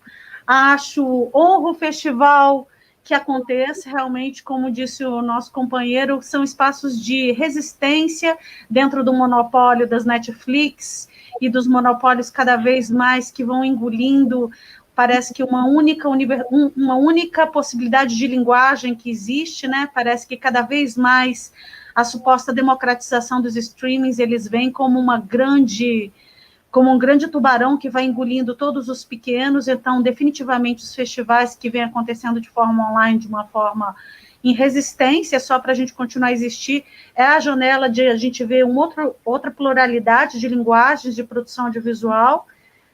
Honro o festival que aconteça, realmente, como disse o nosso companheiro, são espaços de resistência dentro do monopólio das Netflix e dos monopólios cada vez mais que vão engolindo, parece que uma única possibilidade de linguagem que existe, né? Parece que cada vez mais a suposta democratização dos streamings, eles vêm como um grande tubarão que vai engolindo todos os pequenos. Então, definitivamente, os festivais que vêm acontecendo de forma online, de uma forma em resistência, só para a gente continuar a existir, é a janela de a gente ver outra pluralidade de linguagens de produção audiovisual,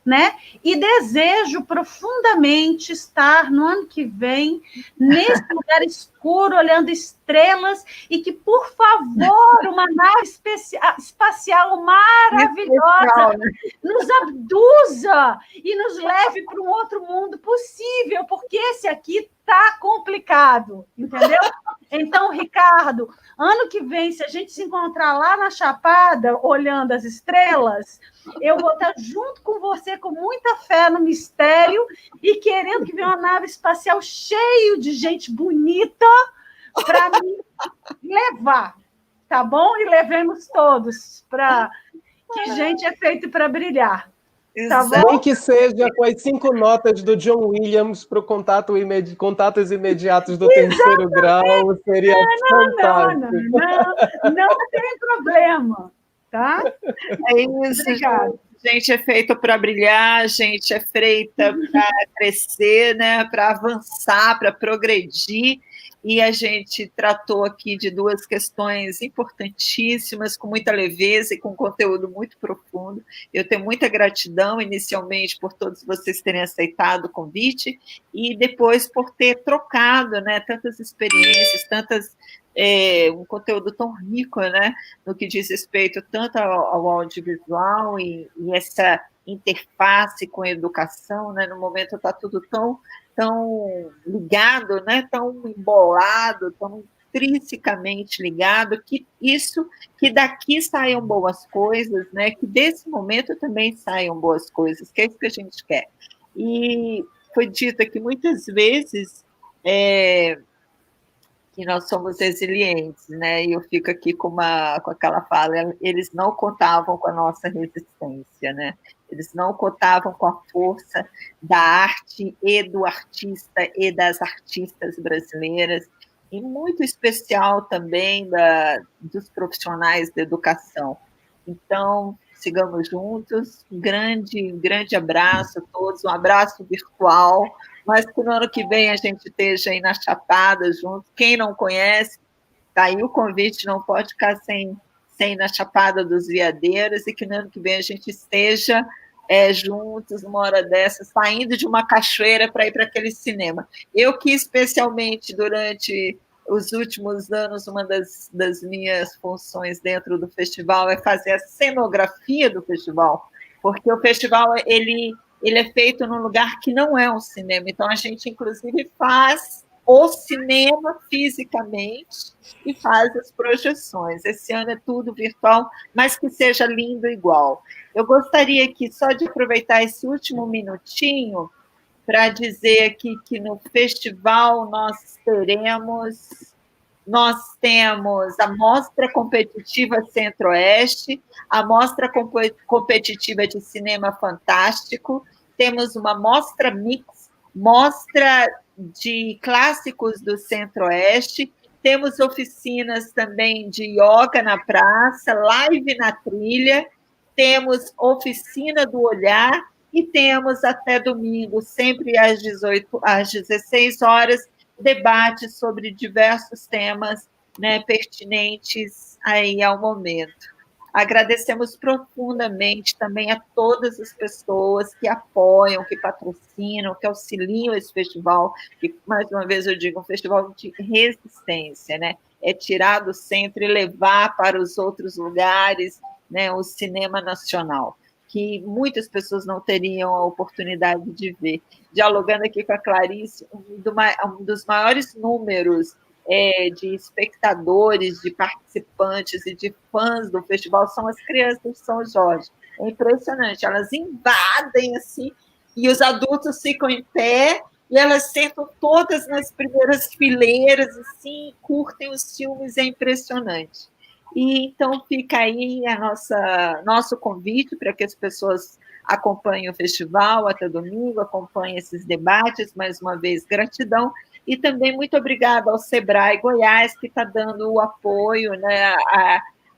né? E desejo profundamente estar no ano que vem nesse lugar escuro, olhando estrelas, e que, por favor, uma nave espacial maravilhosa nos abduza e nos leve para um outro mundo possível, porque esse aqui está complicado, entendeu? Então, Ricardo, ano que vem, se a gente se encontrar lá na Chapada, olhando as estrelas, eu vou estar junto com você, com muita fé no mistério e querendo que venha uma nave espacial cheia de gente bonita para me levar, tá bom? E levemos todos, que gente é feito para brilhar. Tá bom? Nem que seja com as 5 notas do John Williams para o contatos imediatos do terceiro grau, seria fantástico. Não tem problema, tá? É isso, Obrigada. Gente é feita para brilhar, gente é feita para crescer, né? Para avançar, para progredir. E a gente tratou aqui de 2 questões importantíssimas, com muita leveza e com conteúdo muito profundo. Eu tenho muita gratidão, inicialmente, por todos vocês terem aceitado o convite, e depois por ter trocado, né, tantas experiências, um conteúdo tão rico, né, no que diz respeito tanto ao audiovisual e essa interface com a educação, né, no momento está tudo tão ligado, né, tão embolado, tão intrinsecamente ligado, que daqui saiam boas coisas, né, que desse momento também saiam boas coisas, que é isso que a gente quer. E foi dito aqui muitas vezes que nós somos resilientes, né, e eu fico aqui com aquela fala, eles não contavam com a nossa resistência, né, eles não contavam com a força da arte e do artista e das artistas brasileiras, e muito especial também dos profissionais da educação. Então, sigamos juntos, grande abraço a todos, um abraço virtual, mas que no ano que vem a gente esteja aí na Chapada junto. Quem não conhece, está aí o convite, não pode ficar sem ir na Chapada dos Veadeiros, e que no ano que vem a gente esteja juntos, numa hora dessa, saindo de uma cachoeira para ir para aquele cinema. Eu que, especialmente, durante os últimos anos, uma das minhas funções dentro do festival é fazer a cenografia do festival, porque o festival ele é feito num lugar que não é um cinema, então a gente, inclusive, faz o cinema fisicamente e faz as projeções. Esse ano é tudo virtual, mas que seja lindo igual. Eu gostaria aqui só de aproveitar esse último minutinho para dizer aqui que no festival nós temos a Mostra Competitiva Centro-Oeste, a Mostra Competitiva de Cinema Fantástico, temos uma Mostra Mix, Mostra de Clássicos do Centro-Oeste, temos oficinas também de yoga na praça, live na trilha, temos oficina do olhar e temos até domingo, sempre às 16 horas, debates sobre diversos temas, né, pertinentes aí ao momento. Agradecemos profundamente também a todas as pessoas que apoiam, que patrocinam, que auxiliam esse festival, que, mais uma vez eu digo, um festival de resistência, né? É tirar do centro e levar para os outros lugares, né, o cinema nacional, que muitas pessoas não teriam a oportunidade de ver. Dialogando aqui com a Clarice, um dos maiores números de espectadores, de participantes e de fãs do festival são as crianças de São Jorge. É impressionante, elas invadem assim, e os adultos ficam em pé, e elas sentam todas nas primeiras fileiras, assim, curtem os filmes, é impressionante. E então fica aí nosso convite para que as pessoas acompanhem o festival até domingo, acompanhem esses debates, mais uma vez, gratidão. E também muito obrigada ao Sebrae Goiás, que está dando o apoio, né,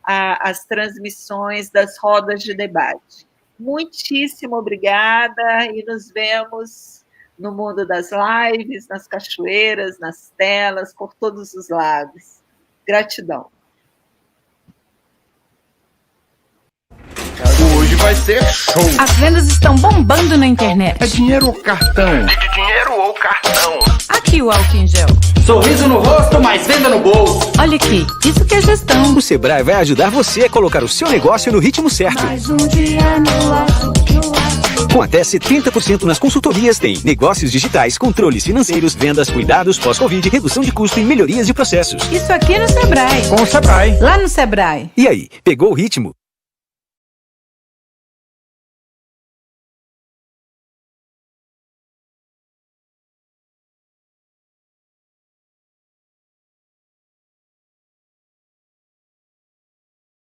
às transmissões das rodas de debate. Muitíssimo obrigada e nos vemos no mundo das lives, nas cachoeiras, nas telas, por todos os lados. Gratidão. Hoje vai ser show. As vendas estão bombando na internet. É dinheiro ou cartão? Dinheiro ou cartão? Aqui o álcool em gel. Sorriso no rosto, mais venda no bolso. Olha aqui, isso que é gestão. O Sebrae vai ajudar você a colocar o seu negócio no ritmo certo. Mais um dia no azul. Com até 70% nas consultorias tem negócios digitais, controles financeiros, vendas, cuidados pós-Covid, redução de custo e melhorias de processos. Isso aqui no Sebrae. Com o Sebrae. Lá no Sebrae. E aí, pegou o ritmo?